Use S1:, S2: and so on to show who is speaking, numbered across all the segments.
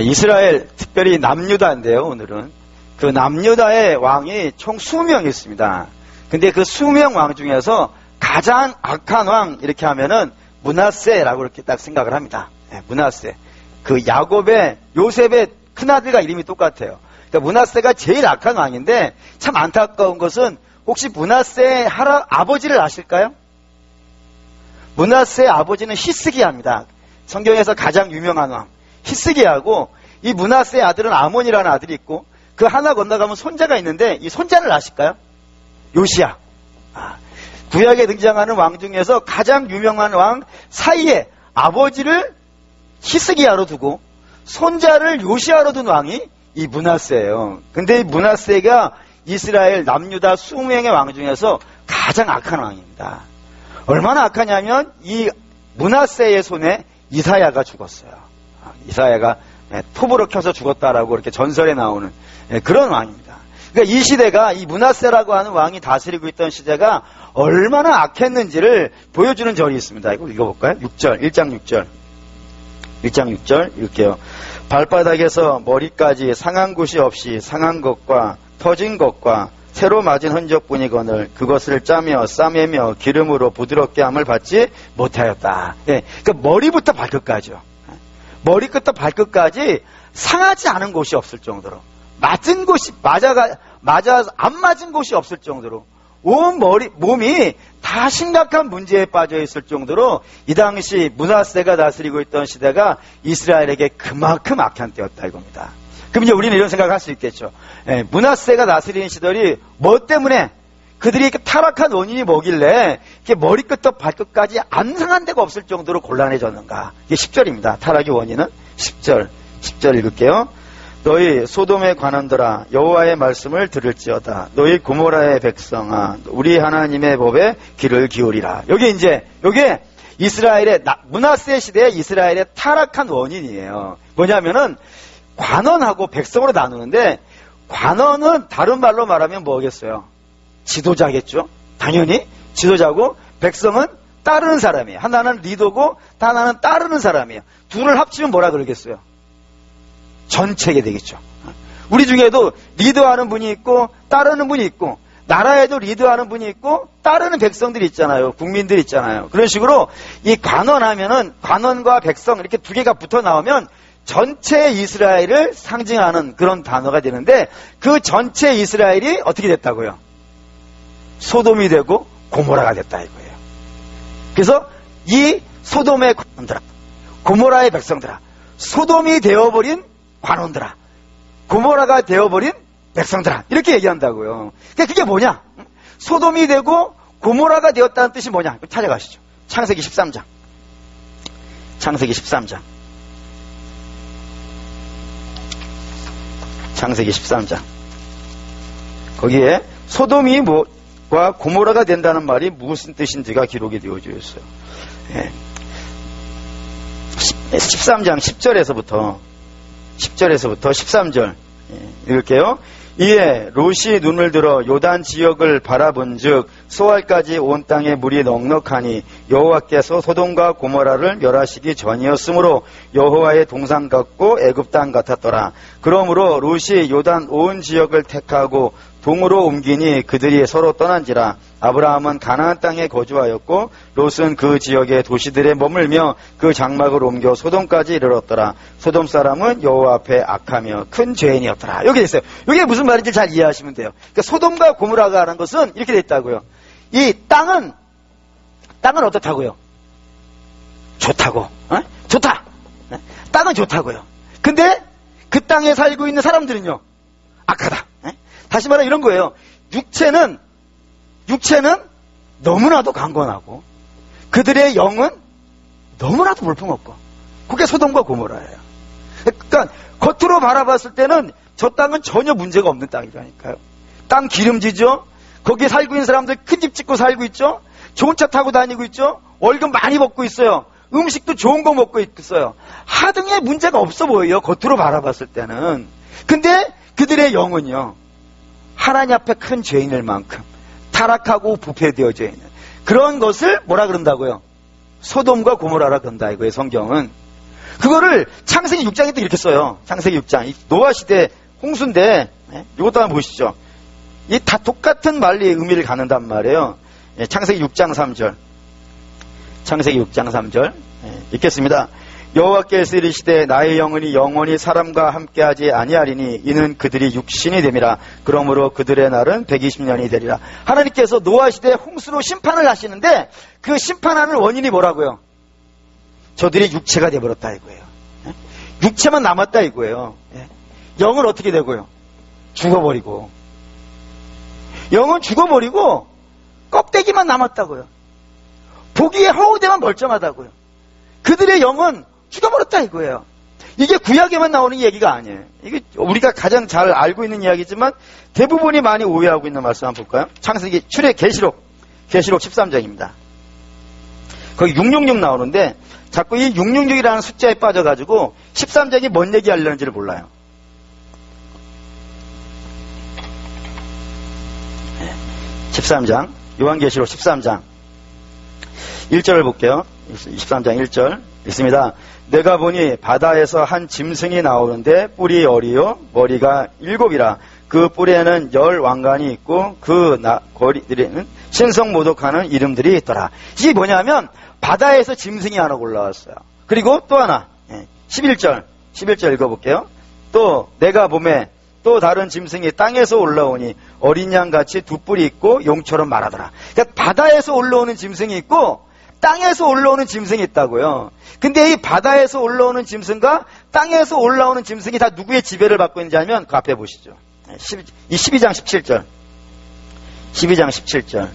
S1: 이스라엘, 특별히 남유다인데요, 오늘은. 그 남유다의 왕이 총 20명이 있습니다. 근데 그 20명 왕 중에서 가장 악한 왕, 이렇게 하면은 므낫세라고 이렇게 딱 생각을 합니다. 므낫세. 그 야곱의, 요셉의 큰아들과 이름이 똑같아요. 그러니까 므낫세가 제일 악한 왕인데, 참 안타까운 것은 혹시 므낫세의 아버지를 아실까요? 므낫세의 아버지는 히스기야입니다. 성경에서 가장 유명한 왕. 히스기야하고 이 므낫세의 아들은 아몬이라는 아들이 있고, 그 하나 건너가면 손자가 있는데, 이 손자를 아실까요? 요시야. 구약에 등장하는 왕 중에서 가장 유명한 왕 사이에 아버지를 히스기야로 두고 손자를 요시야로 둔 왕이 이 므낫세예요. 근데 이 므낫세가 이스라엘 남유다 20명의 왕 중에서 가장 악한 왕입니다. 얼마나 악하냐면 이 므낫세의 손에 이사야가 죽었어요. 이사야가 톱으로 켜서 죽었다라고 이렇게 전설에 나오는 그런 왕입니다. 그러니까 이 시대가, 이 므낫세라고 하는 왕이 다스리고 있던 시대가 얼마나 악했는지를 보여주는 절이 있습니다. 이거 읽어볼까요? 6절, 1장 6절. 1장 6절 읽게요. 발바닥에서 머리까지 상한 곳이 없이 상한 것과 터진 것과 새로 맞은 흔적뿐이거늘 그것을 짜며 싸매며 기름으로 부드럽게 함을 받지 못하였다. 그러니까 머리부터 발끝까지요. 머리끝부터 발끝까지 상하지 않은 곳이 없을 정도로, 맞은 곳이 안 맞은 곳이 없을 정도로, 온 몸이 다 심각한 문제에 빠져 있을 정도로 이 당시 므낫세가 다스리고 있던 시대가 이스라엘에게 그만큼 악한 때였다 이겁니다. 그럼 이제 우리는 이런 생각을 할 수 있겠죠. 므낫세가 다스리는 시절이 뭐 때문에, 그들이 타락한 원인이 뭐길래 이렇게 머리끝부터 발끝까지 안 상한 데가 없을 정도로 곤란해졌는가. 이게 10절입니다. 타락의 원인은 10절 읽을게요. 너희 소돔의 관원들아 여호와의 말씀을 들을지어다. 너희 고모라의 백성아 우리 하나님의 법에 귀를 기울이라. 요게 이스라엘의 므낫세 시대의 이스라엘의 타락한 원인이에요. 뭐냐면은 관원하고 백성으로 나누는데, 관원은 다른 말로 말하면 뭐겠어요? 지도자겠죠. 당연히 지도자고, 백성은 따르는 사람이에요. 하나는 리더고 하나는 따르는 사람이에요. 둘을 합치면 뭐라 그러겠어요? 전체가 되겠죠. 우리 중에도 리더하는 분이 있고 따르는 분이 있고, 나라에도 리더하는 분이 있고 따르는 백성들이 있잖아요. 국민들이 있잖아요. 그런 식으로 이 관원하면은 관원과 백성 이렇게 두 개가 붙어 나오면 전체 이스라엘을 상징하는 그런 단어가 되는데, 그 전체 이스라엘이 어떻게 됐다고요? 소돔이 되고 고모라가 됐다 이거예요. 그래서 이 소돔의 관원들아, 고모라의 백성들아, 소돔이 되어버린 관원들아, 고모라가 되어버린 백성들아, 이렇게 얘기한다고요. 그러니까 그게 뭐냐? 소돔이 되고 고모라가 되었다는 뜻이 뭐냐? 찾아가시죠. 창세기 13장. 창세기 13장. 창세기 13장. 거기에 소돔이 과 고모라가 된다는 말이 무슨 뜻인지가 기록이 되어져 있어요. 13장 10절에서부터 13절 읽을게요. 이에 롯이 눈을 들어 요단 지역을 바라본즉 소알까지 온 땅에 물이 넉넉하니 여호와께서 소돔과 고모라를 멸하시기 전이었으므로 여호와의 동산 같고 애굽 땅 같았더라. 그러므로 롯이 요단 온 지역을 택하고 동으로 옮기니 그들이 서로 떠난지라. 아브라함은 가나안 땅에 거주하였고 롯은 그 지역의 도시들에 머물며 그 장막을 옮겨 소돔까지 이르렀더라. 소돔 사람은 여호와 앞에 악하며 큰 죄인이었더라. 여기 있어요. 이게 무슨 말인지 잘 이해하시면 돼요. 그러니까 소돔과 고모라가 하는 것은 이렇게 돼 있다고요. 이 땅은 어떻다고요? 좋다고. 좋다. 땅은 좋다고요. 근데 그 땅에 살고 있는 사람들은요, 악하다. 다시 말해 이런 거예요. 육체는 너무나도 강건하고 그들의 영은 너무나도 볼품없고, 그게 소돔과 고모라예요. 그러니까 겉으로 바라봤을 때는 저 땅은 전혀 문제가 없는 땅이라니까요. 땅 기름지죠. 거기에 살고 있는 사람들 큰 집 짓고 살고 있죠. 좋은 차 타고 다니고 있죠. 월급 많이 받고 있어요. 음식도 좋은 거 먹고 있어요. 하등의 문제가 없어 보여요, 겉으로 바라봤을 때는. 근데 그들의 영은요, 하나님 앞에 큰 죄인일 만큼 타락하고 부패되어져 있는 그런 것을 뭐라 그런다고요? 소돔과 고모라라 그런다 이거예요, 성경은. 그거를 창세기 6장에 또 이렇게 써요. 창세기 6장. 노아 시대 홍수인데, 이것도 한번 보시죠. 이 다 똑같은 말리의 의미를 갖는단 말이에요. 창세기 6장 3절. 창세기 6장 3절. 읽겠습니다. 여호와께서 이르시되 나의 영혼이 영원히 사람과 함께하지 아니하리니 이는 그들이 육신이 됨이라. 그러므로 그들의 날은 120년이 되리라. 하나님께서 노아 시대에 홍수로 심판을 하시는데 그 심판하는 원인이 뭐라고요? 저들이 육체가 되어버렸다 이거예요. 육체만 남았다 이거예요. 영은 어떻게 되고요? 죽어버리고. 영은 죽어버리고 껍데기만 남았다고요. 보기에 허우대만 멀쩡하다고요. 그들의 영은 죽어버렸다 이거예요. 이게 구약에만 나오는 얘기가 아니에요. 이게 우리가 가장 잘 알고 있는 이야기지만 대부분이 많이 오해하고 있는 말씀 한번 볼까요? 창세기, 계시록 13장입니다. 거기 666 나오는데 자꾸 이 666이라는 숫자에 빠져가지고 13장이 뭔 얘기 하려는지를 몰라요. 13장, 요한계시록 13장 1절을 볼게요. 13장 1절 있습니다. 내가 보니 바다에서 한 짐승이 나오는데 뿔이 어리요 머리가 7이라. 그 뿔에는 10 왕관이 있고 그 거리들에는 신성모독하는 이름들이 있더라. 이게 뭐냐면 바다에서 짐승이 하나 올라왔어요. 그리고 또 하나 11절 읽어볼게요. 또 내가 봄에 또 다른 짐승이 땅에서 올라오니 어린 양같이 두 뿔이 있고 용처럼 말하더라. 그러니까 바다에서 올라오는 짐승이 있고 땅에서 올라오는 짐승이 있다고요. 근데 이 바다에서 올라오는 짐승과 땅에서 올라오는 짐승이 다 누구의 지배를 받고 있는지 알면 그 앞에 보시죠. 12장 17절. 12장 17절.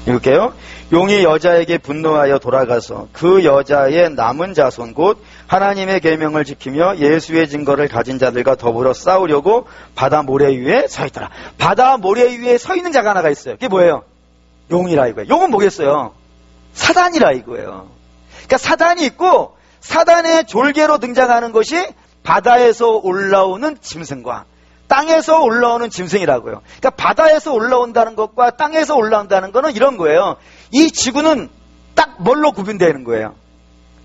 S1: 읽을게요. 용이 여자에게 분노하여 돌아가서 그 여자의 남은 자손 곧 하나님의 계명을 지키며 예수의 증거를 가진 자들과 더불어 싸우려고 바다 모래 위에 서 있더라. 바다 모래 위에 서 있는 자가 하나가 있어요. 그게 뭐예요? 용이라 이거예요. 용은 뭐겠어요? 사단이라 이거예요. 그러니까 사단이 있고 사단의 졸개로 등장하는 것이 바다에서 올라오는 짐승과 땅에서 올라오는 짐승이라고요. 그러니까 바다에서 올라온다는 것과 땅에서 올라온다는 것은 이런 거예요. 이 지구는 딱 뭘로 구분되는 거예요?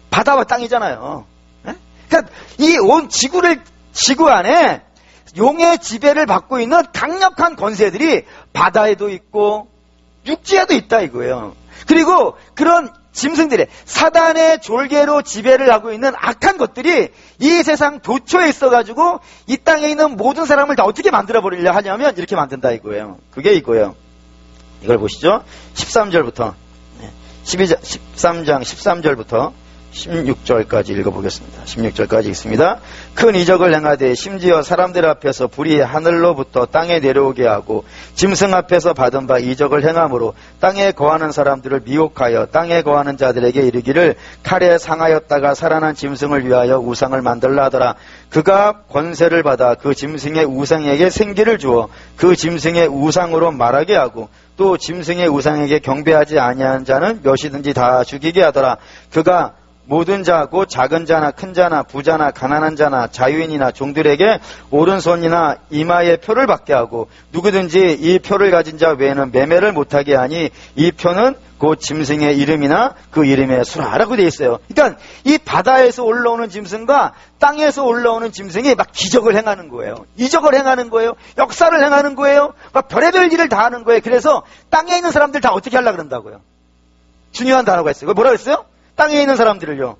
S1: 바다와 땅이잖아요. 그러니까 이 온 지구 안에 용의 지배를 받고 있는 강력한 권세들이 바다에도 있고 육지에도 있다 이거예요. 그리고 그런 짐승들의 사단의 졸개로 지배를 하고 있는 악한 것들이 이 세상 도처에 있어가지고 이 땅에 있는 모든 사람을 다 어떻게 만들어버리려 하냐면 이렇게 만든다 이거예요. 그게 이거예요. 이걸 보시죠. 13절부터 13장 13절부터 16절까지 읽어보겠습니다. 16절까지 읽습니다. 큰 이적을 행하되 심지어 사람들 앞에서 불이 하늘로부터 땅에 내려오게 하고 짐승 앞에서 받은 바 이적을 행함으로 땅에 거하는 사람들을 미혹하여 땅에 거하는 자들에게 이르기를 칼에 상하였다가 살아난 짐승을 위하여 우상을 만들라 하더라. 그가 권세를 받아 그 짐승의 우상에게 생기를 주어 그 짐승의 우상으로 말하게 하고 또 짐승의 우상에게 경배하지 아니한 자는 몇이든지 다 죽이게 하더라. 그가 모든 자 곧 작은 자나 큰 자나 부자나 가난한 자나 자유인이나 종들에게 오른손이나 이마에 표를 받게 하고 누구든지 이 표를 가진 자 외에는 매매를 못하게 하니 이 표는 곧 짐승의 이름이나 그 이름의 수라라고 되어 있어요. 그러니까 이 바다에서 올라오는 짐승과 땅에서 올라오는 짐승이 막 기적을 행하는 거예요. 이적을 행하는 거예요. 역사를 행하는 거예요. 막 별의별 일을 다 하는 거예요. 그래서 땅에 있는 사람들 다 어떻게 하려고 그런다고요? 중요한 단어가 있어요. 그거 뭐라고 했어요? 땅에 있는 사람들을요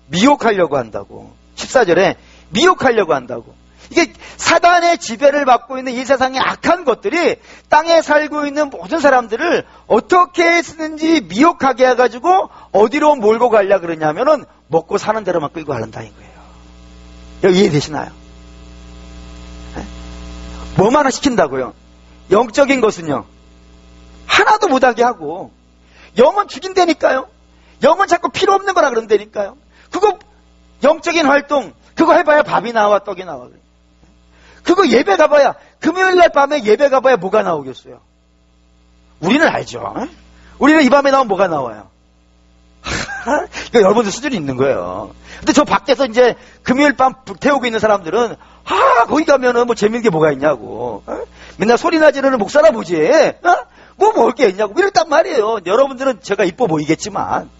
S1: 미혹하려고 한다고. 14절에 미혹하려고 한다고. 이게 사단의 지배를 받고 있는 이 세상의 악한 것들이 땅에 살고 있는 모든 사람들을 어떻게 쓰는지 미혹하게 해가지고 어디로 몰고 가려고 그러냐면은 먹고 사는 대로만 끌고 가란다 이거예요. 여기 이해되시나요? 뭐만 시킨다고요? 영적인 것은요 하나도 못하게 하고 영은 죽인다니까요. 영은 자꾸 필요 없는 거라 그런다니까요. 그거 영적인 활동 그거 해봐야 밥이 나와 떡이 나와. 그거 예배 가봐야 금요일날 밤에 예배 가봐야 뭐가 나오겠어요. 우리는 알죠. 우리는 이 밤에 나오면 뭐가 나와요. 그러니까 여러분들 수준이 있는 거예요. 근데 저 밖에서 이제 금요일 밤 태우고 있는 사람들은 거기 가면은 뭐 재밌는 게 뭐가 있냐고. 맨날 소리나 지르는 목사나 보지. 뭐 먹을 게 있냐고. 이랬단 말이에요. 여러분들은 제가 이뻐 보이겠지만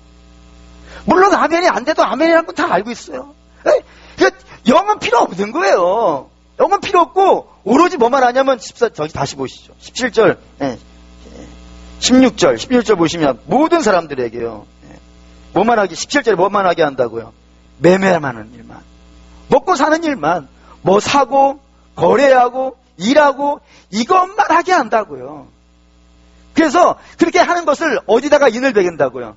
S1: 물론 아멘이 안 돼도 아멘이라는 건 다 알고 있어요. 그러니까 영은 필요 없는 거예요. 영은 필요 없고 오로지 뭐만 하냐면 저기 다시 보시죠. 17절, 16절 보시면 모든 사람들에게요. 뭐만 하게 17절에 뭐만 하게 한다고요? 매매하는 일만, 먹고 사는 일만, 뭐 사고 거래하고 일하고 이것만 하게 한다고요. 그래서 그렇게 하는 것을 어디다가 인을 베긴다고요?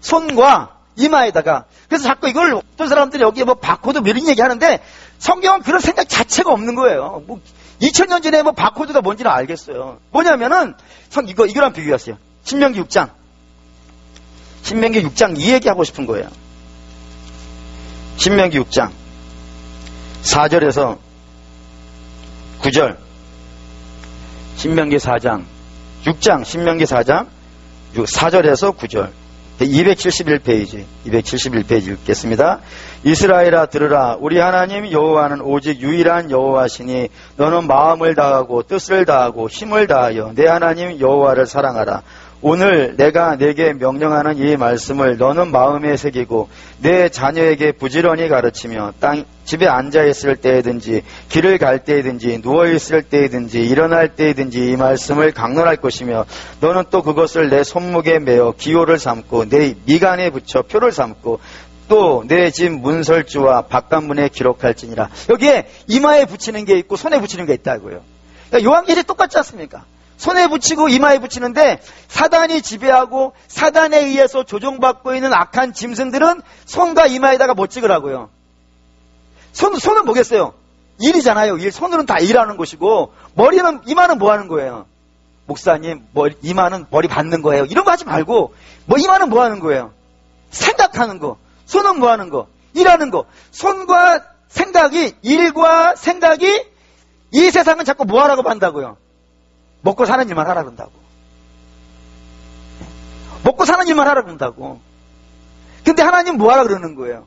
S1: 손과 이마에다가. 그래서 자꾸 이걸 어떤 사람들이 여기에 뭐 바코드 뭐 이런 얘기 하는데 성경은 그런 생각 자체가 없는 거예요. 뭐 2000년 전에 뭐 바코드가 뭔지는 알겠어요. 뭐냐면은 이거랑 비교하세요. 신명기 6장 이 얘기하고 싶은 거예요. 신명기 6장 4절에서 9절. 신명기 4장 4절에서 9절. 271페이지 읽겠습니다. 이스라엘아 들으라. 우리 하나님 여호와는 오직 유일한 여호와시니 너는 마음을 다하고 뜻을 다하고 힘을 다하여 내 하나님 여호와를 사랑하라. 오늘 내가 내게 명령하는 이 말씀을 너는 마음에 새기고 내 자녀에게 부지런히 가르치며 집에 앉아있을 때에든지 길을 갈 때에든지 누워있을 때에든지 일어날 때에든지 이 말씀을 강론할 것이며 너는 또 그것을 내 손목에 매어 기호를 삼고 내 미간에 붙여 표를 삼고 또 내 집 문설주와 바깥문에 기록할지니라. 여기에 이마에 붙이는 게 있고 손에 붙이는 게 있다고요. 그러니까 요한계시 똑같지 않습니까? 손에 붙이고 이마에 붙이는데 사단이 지배하고 사단에 의해서 조종받고 있는 악한 짐승들은 손과 이마에다가 못 찍으라고요. 손은 뭐겠어요? 일이잖아요. 일. 손으로는 다 일하는 것이고 이마는 뭐 하는 거예요? 목사님, 이마는 머리 받는 거예요. 이런 거 하지 말고 이마는 뭐 하는 거예요? 생각하는 거. 손은 뭐 하는 거? 일하는 거. 손과 생각이, 일과 생각이 이 세상은 자꾸 뭐 하라고 한다고요? 먹고 사는 일만 하라 그런다고. 먹고 사는 일만 하라 그런다고. 근데 하나님 뭐 하라 그러는 거예요?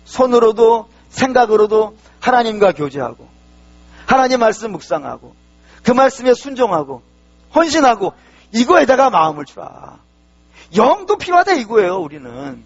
S1: 손으로도 생각으로도 하나님과 교제하고 하나님 말씀 묵상하고 그 말씀에 순종하고 헌신하고 이거에다가 마음을 주라. 영도 필요하다 이거예요. 우리는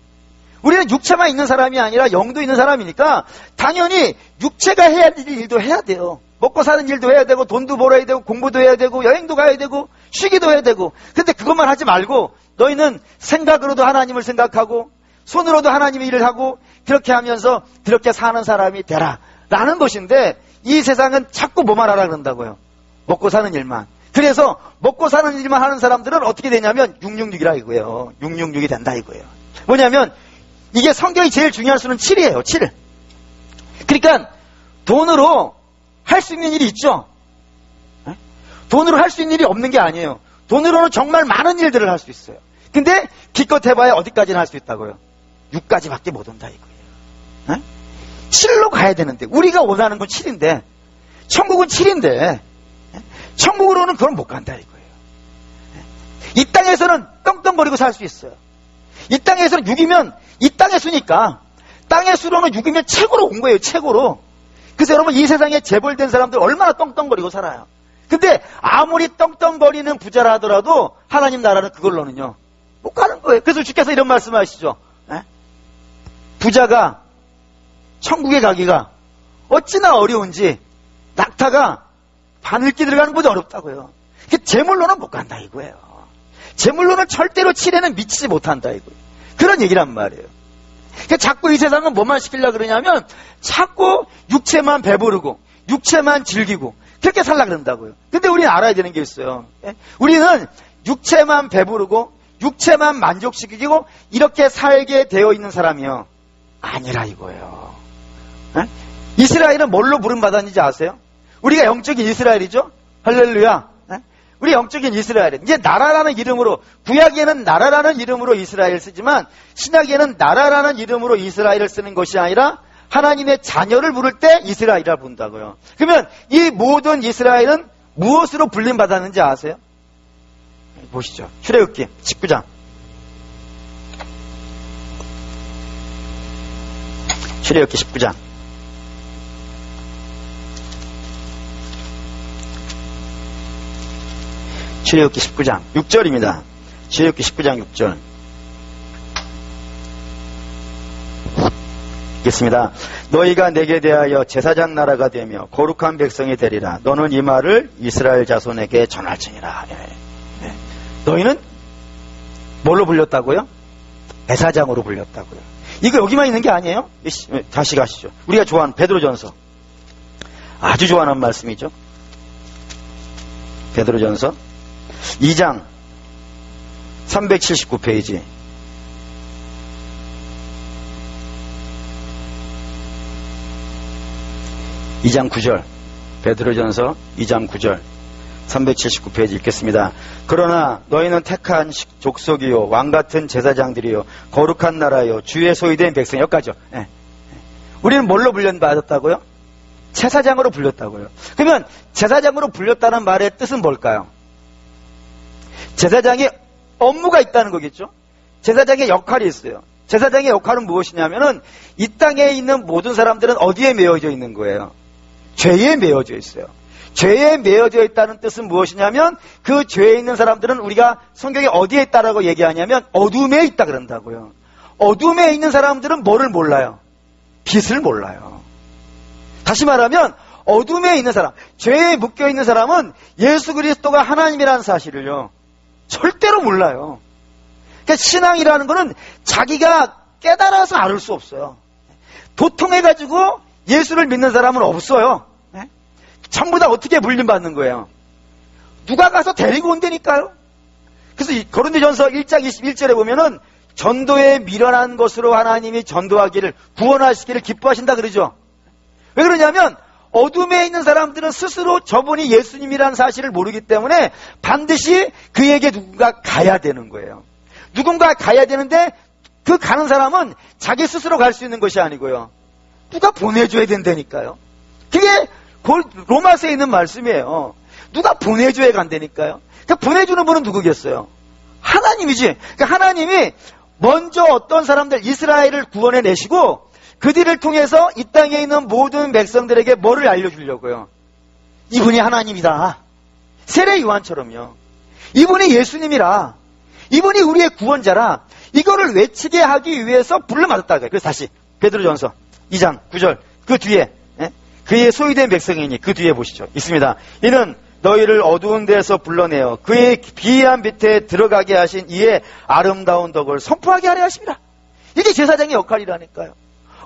S1: 육체만 있는 사람이 아니라 영도 있는 사람이니까 당연히 육체가 해야 될 일도 해야 돼요. 먹고 사는 일도 해야 되고 돈도 벌어야 되고 공부도 해야 되고 여행도 가야 되고 쉬기도 해야 되고. 근데 그것만 하지 말고 너희는 생각으로도 하나님을 생각하고 손으로도 하나님의 일을 하고 그렇게 하면서 그렇게 사는 사람이 되라 라는 것인데 이 세상은 자꾸 뭐만 하라 그런다고요? 먹고 사는 일만. 그래서 먹고 사는 일만 하는 사람들은 어떻게 되냐면 666이라 이거예요. 666이 된다 이거예요. 뭐냐면 이게 성경이 제일 중요한 수는 7이에요. 7. 그러니까 돈으로 할 수 있는 일이 있죠. 돈으로 할 수 있는 일이 없는 게 아니에요. 돈으로는 정말 많은 일들을 할 수 있어요. 근데 기껏 해봐야 어디까지는 할 수 있다고요? 6까지밖에 못 온다 이거예요. 7로 가야 되는데 우리가 원하는 건 7인데 천국은 7인데 천국으로는 그건 못 간다 이거예요. 이 땅에서는 떵떵거리고 살 수 있어요. 이 땅에서는 6이면 이 땅의 수니까 땅의 수로는 6이면 최고로 온 거예요. 최고로. 그래서 여러분 이 세상에 재벌된 사람들 얼마나 떵떵거리고 살아요. 근데 아무리 떵떵거리는 부자라 하더라도 하나님 나라는 그걸로는요 못 가는 거예요. 그래서 주께서 이런 말씀하시죠. 부자가 천국에 가기가 어찌나 어려운지 낙타가 바늘기 들어가는 것보다 어렵다고요. 재물로는 못 간다 이거예요. 재물로는 절대로 7에는 미치지 못한다 이거예요. 그런 얘기란 말이에요. 그러니까 자꾸 이 세상은 뭐만 시키려고 그러냐면 자꾸 육체만 배부르고 육체만 즐기고 그렇게 살려고 그런다고요. 근데 우리는 알아야 되는 게 있어요. 우리는 육체만 배부르고 육체만 만족시키고 이렇게 살게 되어 있는 사람이요 아니라 이거예요. 이스라엘은 뭘로 부름받았는지 아세요? 우리가 영적인 이스라엘이죠. 할렐루야. 우리 영적인 이스라엘은 이제 나라라는 이름으로, 구약에는 나라라는 이름으로 이스라엘 쓰지만 신약에는 나라라는 이름으로 이스라엘을 쓰는 것이 아니라 하나님의 자녀를 부를 때 이스라엘이라 부른다고요. 그러면 이 모든 이스라엘은 무엇으로 불림받았는지 아세요? 보시죠. 출애굽기 19장. 출애굽기 19장. 출애굽기 19장 6절입니다. 출애굽기 19장 6절. 읽겠습니다. 너희가 내게 대하여 제사장 나라가 되며 거룩한 백성이 되리라. 너는 이 말을 이스라엘 자손에게 전할지니라. 너희는 뭘로 불렸다고요? 제사장으로 불렸다고요. 이거 여기만 있는 게 아니에요? 다시 가시죠. 우리가 좋아하는 베드로전서. 아주 좋아하는 말씀이죠. 베드로전서 2장 379페이지. (2장 9절) 베드로전서 2장 9절 379페이지 읽겠습니다. 그러나 너희는 택한 족속이요 왕같은 제사장들이요 거룩한 나라요 주의 소유된 백성. 여기까지요. 네. 우리는 뭘로 불려받았다고요? 제사장으로 불렸다고요. 그러면 제사장으로 불렸다는 말의 뜻은 뭘까요? 제사장의 업무가 있다는 거겠죠. 제사장의 역할이 있어요. 제사장의 역할은 무엇이냐면은 이 땅에 있는 모든 사람들은 어디에 매어져 있는 거예요? 죄에 매어져 있어요. 죄에 매어져 있다는 뜻은 무엇이냐면 그 죄에 있는 사람들은 우리가 성경에 어디에 있다라고 얘기하냐면 어둠에 있다 그런다고요. 어둠에 있는 사람들은 뭐를 몰라요? 빛을 몰라요. 다시 말하면 어둠에 있는 사람, 죄에 묶여 있는 사람은 예수 그리스도가 하나님이라는 사실을요 절대로 몰라요. 그러니까 신앙이라는 거는 자기가 깨달아서 알을 수 없어요. 도통해가지고 예수를 믿는 사람은 없어요. 네? 전부 다 어떻게 물림받는 거예요? 누가 가서 데리고 온다니까요. 그래서 고린도전서 1장 21절에 보면은 전도에 미련한 것으로 하나님이 전도하기를 구원하시기를 기뻐하신다 그러죠. 왜 그러냐면 어둠에 있는 사람들은 스스로 저분이 예수님이라는 사실을 모르기 때문에 반드시 그에게 누군가 가야 되는 거예요. 누군가 가야 되는데 그 가는 사람은 자기 스스로 갈 수 있는 것이 아니고요. 누가 보내줘야 된다니까요. 그게 로마서에 있는 말씀이에요. 누가 보내줘야 간다니까요. 그러니까 보내주는 분은 누구겠어요? 하나님이지. 그러니까 하나님이 먼저 어떤 사람들 이스라엘을 구원해 내시고 그들을 통해서 이 땅에 있는 모든 백성들에게 뭐를 알려주려고요? 이분이 하나님이다. 세례 요한처럼요. 이분이 예수님이라. 이분이 우리의 구원자라. 이거를 외치게 하기 위해서 불러맞았다. 그래서 다시 베드로전서 2장 9절 그 뒤에 그의 소유된 백성이니 그 뒤에 보시죠. 있습니다. 이는 너희를 어두운 데서 불러내어 그의 비한 빛에 들어가게 하신 이의 아름다운 덕을 선포하게 하려 하십니다. 이게 제사장의 역할이라니까요.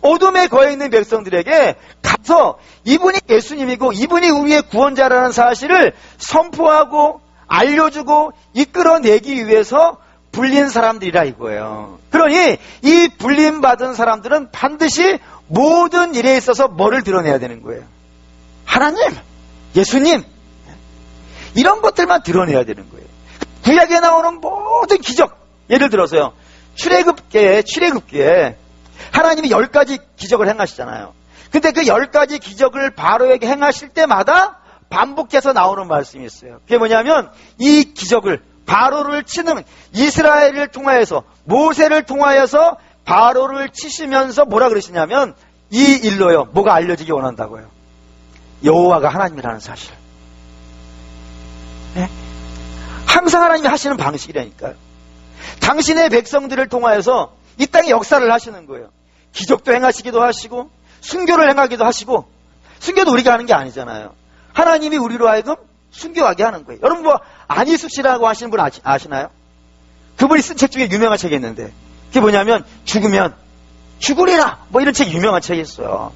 S1: 어둠에 거해 있는 백성들에게 가서 이분이 예수님이고 이분이 우리의 구원자라는 사실을 선포하고 알려주고 이끌어내기 위해서 불린 사람들이라 이거예요. 그러니 이 불림받은 사람들은 반드시 모든 일에 있어서 뭐를 드러내야 되는 거예요? 하나님, 예수님, 이런 것들만 드러내야 되는 거예요. 구약에 나오는 모든 기적, 예를 들어서요, 출애굽기에 하나님이 10가지 기적을 행하시잖아요. 근데 그 10가지 기적을 바로에게 행하실 때마다 반복해서 나오는 말씀이 있어요. 그게 뭐냐면 이 기적을 바로를 치는 이스라엘을 통하여서 모세를 통하여서 바로를 치시면서 뭐라 그러시냐면 이 일로요. 뭐가 알려지기 원한다고요. 여호와가 하나님이라는 사실. 네? 항상 하나님이 하시는 방식이라니까요. 당신의 백성들을 통하여서 이 땅에 역사를 하시는 거예요. 기적도 행하시기도 하시고 순교를 행하기도 하시고 순교도 우리가 하는 게 아니잖아요. 하나님이 우리로 하여금 순교하게 하는 거예요. 여러분 뭐 안희숙 씨라고 하시는 분 아시나요? 그분이 쓴 책 중에 유명한 책이 있는데 그게 뭐냐면 죽으면 죽으리라 뭐 이런 책 유명한 책이 있어요.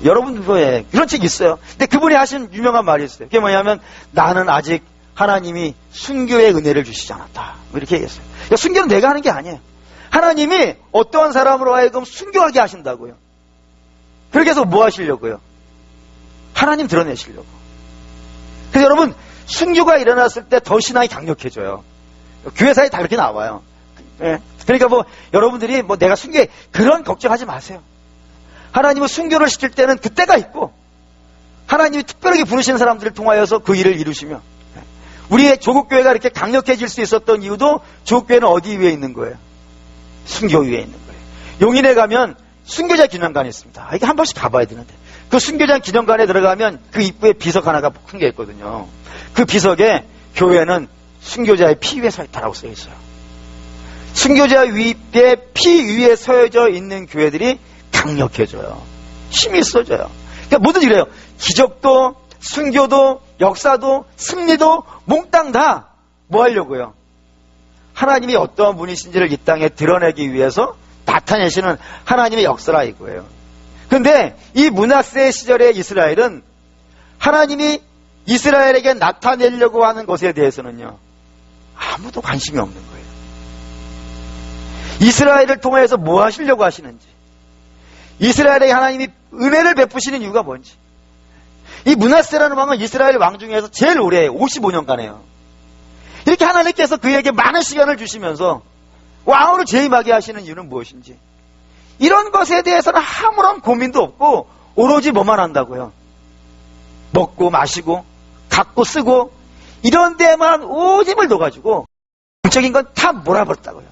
S1: 여러분도 이런 책이 있어요. 근데 그분이 하신 유명한 말이 있어요. 그게 뭐냐면 나는 아직 하나님이 순교의 은혜를 주시지 않았다. 뭐 이렇게 얘기했어요. 그러니까 순교는 내가 하는 게 아니에요. 하나님이 어떠한 사람으로 하여금 순교하게 하신다고요. 그렇게 해서 뭐 하시려고요? 하나님 드러내시려고. 그래서 여러분 순교가 일어났을 때 더 신앙이 강력해져요. 교회사에 다 그렇게 나와요. 네. 그러니까 뭐 여러분들이 뭐 내가 순교해 그런 걱정하지 마세요. 하나님은 순교를 시킬 때는 그때가 있고 하나님이 특별하게 부르시는 사람들을 통하여서 그 일을 이루시며 우리의 조국교회가 이렇게 강력해질 수 있었던 이유도 조국교회는 어디 위에 있는 거예요? 순교 위에 있는 거예요. 용인에 가면 순교자 기념관이 있습니다. 이게 한 번씩 가봐야 되는데 그 순교자 기념관에 들어가면 그 입구에 비석 하나가 큰 게 있거든요. 그 비석에 교회는 순교자의 피 위에 서 있다라고 써 있어요. 순교자 위에 피 위에 서여져 있는 교회들이 강력해져요. 힘이 있어져요. 그러니까 뭐든지 그래요. 기적도, 순교도, 역사도, 승리도 몽땅 다 뭐 하려고요? 하나님이 어떠한 분이신지를 이 땅에 드러내기 위해서 나타내시는 하나님의 역사라 이거예요. 그런데 이 므낫세 시절의 이스라엘은 하나님이 이스라엘에게 나타내려고 하는 것에 대해서는요, 아무도 관심이 없는 거예요. 이스라엘을 통해서 뭐 하시려고 하시는지, 이스라엘에게 하나님이 은혜를 베푸시는 이유가 뭔지. 이 므낫세라는 왕은 이스라엘 왕 중에서 제일 오래 55년간이에요. 이렇게 하나님께서 그에게 많은 시간을 주시면서 왕으로 재임하게 하시는 이유는 무엇인지, 이런 것에 대해서는 아무런 고민도 없고 오로지 뭐만 한다고요? 먹고 마시고 갖고 쓰고 이런 데만 오직 힘을 넣어가지고 영적인 건 다 몰아버렸다고요.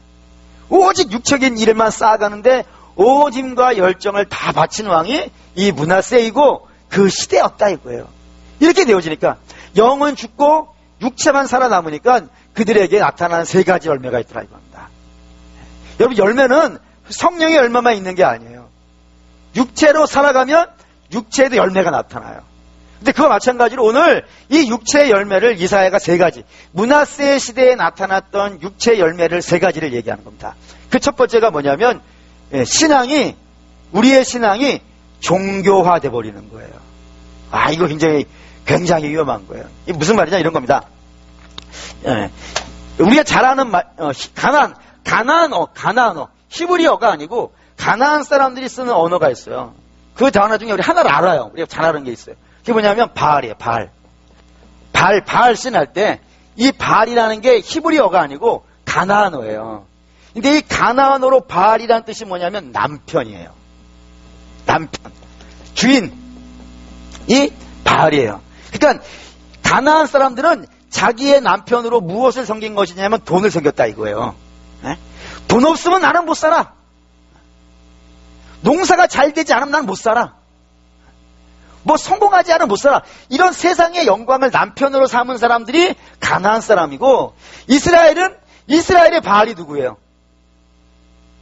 S1: 오직 육적인 일만 쌓아가는데 오짐과 열정을 다 바친 왕이 이 므낫세이고 그 시대였다 이거예요. 이렇게 되어지니까 영은 죽고 육체만 살아남으니까 그들에게 나타나는 세 가지 열매가 있더라 이겁니다. 여러분, 열매는 성령의 열매만 있는 게 아니에요. 육체로 살아가면 육체에도 열매가 나타나요. 근데 그와 마찬가지로 오늘 이 육체의 열매를 이사야가 세 가지, 므낫세 시대에 나타났던 육체의 열매를 세 가지를 얘기하는 겁니다. 그 첫 번째가 뭐냐면 신앙이, 우리의 신앙이 종교화돼 버리는 거예요. 아, 이거 굉장히 위험한 거예요. 이게 무슨 말이냐 이런 겁니다. 우리가 잘 아는 말, 가나안어, 히브리어가 아니고 가나안 사람들이 쓰는 언어가 있어요. 그 단어 중에 우리 하나를 알아요. 우리가 잘 아는 게 있어요. 그게 뭐냐면 바알이에요. 바알 신 할 때 이 바알이라는 게 히브리어가 아니고 가나안어예요. 근데 이 가나안어로 바알이라는 뜻이 뭐냐면 남편이에요. 남편, 주인, 이 바알이에요. 그러니까 가나안 사람들은 자기의 남편으로 무엇을 섬긴 것이냐면 돈을 섬겼다 이거예요. 돈 없으면 나는 못 살아. 농사가 잘 되지 않으면 나는 못 살아. 뭐 성공하지 않으면 못 살아. 이런 세상의 영광을 남편으로 삼은 사람들이 가나안 사람이고, 이스라엘의 바알이 누구예요?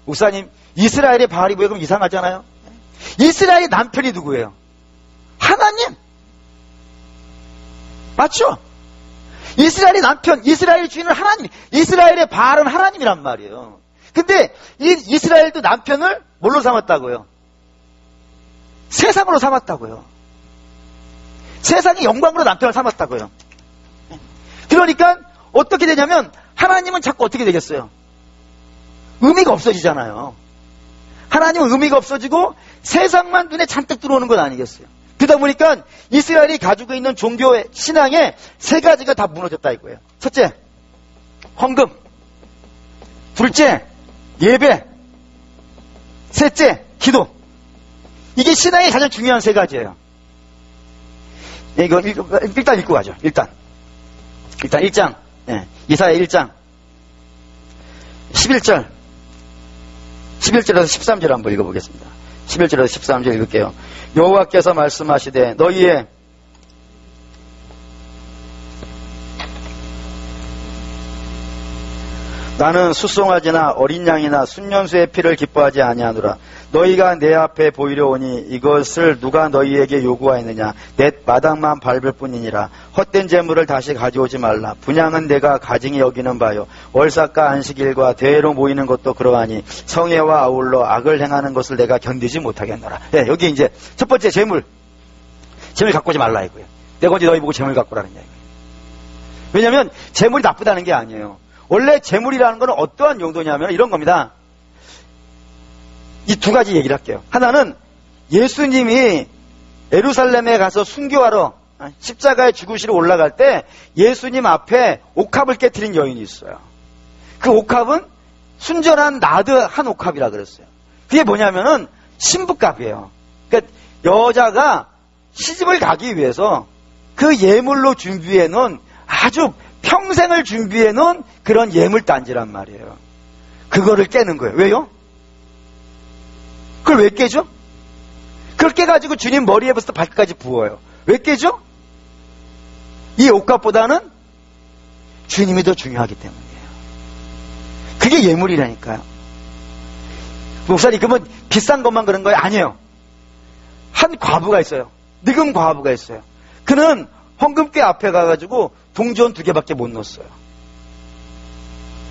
S1: 목사님, 이스라엘의 바알이 뭐예요? 그럼 이상하잖아요. 이스라엘의 남편이 누구예요? 하나님. 맞죠? 이스라엘의 남편, 이스라엘의 주인은 하나님, 이스라엘의 바알은 하나님이란 말이에요. 근데 이 이스라엘도 남편을 뭘로 삼았다고요? 세상으로 삼았다고요. 세상의 영광으로 남편을 삼았다고요. 그러니까 어떻게 되냐면 하나님은 자꾸 어떻게 되겠어요? 의미가 없어지잖아요. 하나님은 의미가 없어지고 세상만 눈에 잔뜩 들어오는 건 아니겠어요? 그러다 보니까 이스라엘이 가지고 있는 종교의 신앙의 세 가지가 다 무너졌다 이거예요. 첫째, 헌금. 둘째, 예배. 셋째, 기도. 이게 신앙의 가장 중요한 세 가지예요. 이거 일단 읽고 가죠. 일단 1장, 이사야 1장 11절에서 13절 한번 읽어보겠습니다. 11절에서 13절 읽을게요. 여호와께서 말씀하시되 너희의 나는 숫송아지나 어린 양이나 순년수의 피를 기뻐하지 아니하노라. 너희가 내 앞에 보이려 오니 이것을 누가 너희에게 요구하였느냐. 내 마당만 밟을 뿐이니라. 헛된 재물을 다시 가져오지 말라. 분향은 내가 가증히 여기는 바요. 월삭과 안식일과 대회로 모이는 것도 그러하니 성회와 아울러 악을 행하는 것을 내가 견디지 못하겠노라. 여기 이제 첫 번째 재물 갖고 오지 말라 이거예요. 내가 언제 너희 보고 재물 갖고 오라는 거예요. 왜냐하면 재물이 나쁘다는 게 아니에요. 원래 재물이라는 건 어떠한 용도냐면 이런 겁니다. 이 두 가지 얘기를 할게요. 하나는 예수님이 예루살렘에 가서 순교하러 십자가에 죽으시러 올라갈 때 예수님 앞에 옥합을 깨트린 여인이 있어요. 그 옥합은 순전한 나드 한 옥합이라 그랬어요. 그게 뭐냐면은 신부값이에요. 그러니까 여자가 시집을 가기 위해서 그 예물로 준비해 놓은 아주 평생을 준비해 놓은 그런 예물단지란 말이에요. 그거를 깨는 거예요. 왜요? 그걸 왜 깨죠? 그걸 깨가지고 주님 머리에부터 발끝까지 부어요. 왜 깨죠? 이 옷값보다는 주님이 더 중요하기 때문이에요. 그게 예물이라니까요. 목사님, 그러면 비싼 것만 그런 거예요? 아니에요. 한 과부가 있어요. 늙은 과부가 있어요. 그는 헌금궤 앞에 가가지고 동전 2개밖에 못 넣었어요.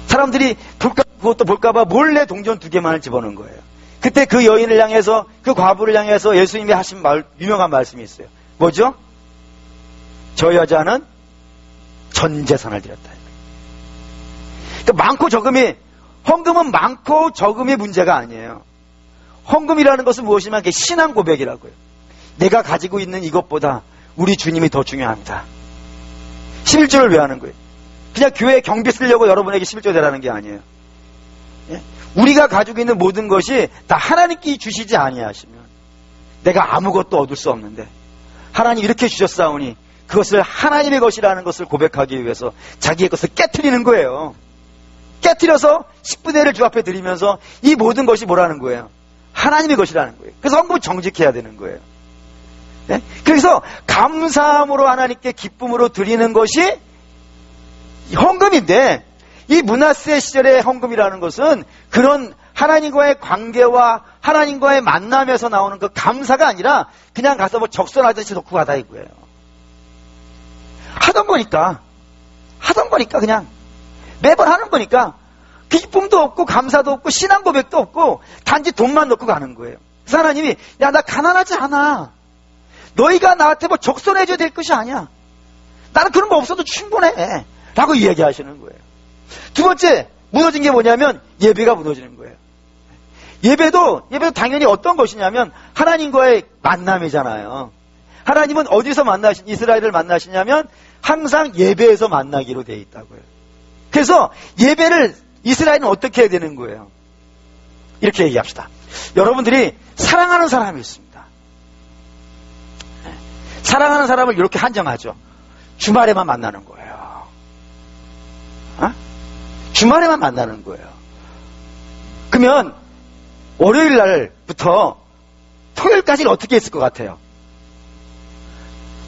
S1: 사람들이 그것도 볼까봐 몰래 동전 2개만을 집어넣은 거예요. 그때 그 여인을 향해서, 그 과부를 향해서 예수님이 하신 유명한 말씀이 있어요. 뭐죠? 저 여자는 전 재산을 드렸다. 그러니까 많고 적음이, 헌금은 많고 적음이 문제가 아니에요. 헌금이라는 것은 무엇이냐면 그게 신앙 고백이라고요. 내가 가지고 있는 이것보다 우리 주님이 더 중요합니다. 11조를 왜 하는 거예요? 그냥 교회에 경비 쓰려고 여러분에게 11조 대라는 게 아니에요. 예? 우리가 가지고 있는 모든 것이 다 하나님께 주시지 아니하시면 내가 아무것도 얻을 수 없는데, 하나님 이렇게 주셨사오니 그것을 하나님의 것이라는 것을 고백하기 위해서 자기의 것을 깨트리는 거예요. 깨트려서 10분의 1을 주 앞에 드리면서 이 모든 것이 뭐라는 거예요? 하나님의 것이라는 거예요. 그래서 헌금을 정직해야 되는 거예요. 네? 그래서 감사함으로 하나님께 기쁨으로 드리는 것이 헌금인데, 이 므낫세 시절의 헌금이라는 것은 그런 하나님과의 관계와 하나님과의 만남에서 나오는 그 감사가 아니라 그냥 가서 뭐 적선하듯이 놓고 가다 이거예요. 하던 거니까 그냥 매번 하는 거니까 기쁨도 없고 감사도 없고 신앙 고백도 없고 단지 돈만 넣고 가는 거예요. 그래서 하나님이, 야, 나 가난하지 않아. 너희가 나한테 뭐 적선해줘야 될 것이 아니야. 나는 그런 거 없어도 충분해. 라고 이야기하시는 거예요. 두 번째, 무너진 게 뭐냐면 예배가 무너지는 거예요. 예배도 당연히 어떤 것이냐면 하나님과의 만남이잖아요. 하나님은 어디서 이스라엘을 만나시냐면 항상 예배에서 만나기로 되어 있다고요. 그래서 예배를 이스라엘은 어떻게 해야 되는 거예요? 이렇게 얘기합시다. 여러분들이 사랑하는 사람이 있습니다. 사랑하는 사람을 이렇게 한정하죠. 주말에만 만나는 거예요. 주말에만 만나는 거예요. 그러면 월요일 날부터 토요일까지는 어떻게 했을 것 같아요?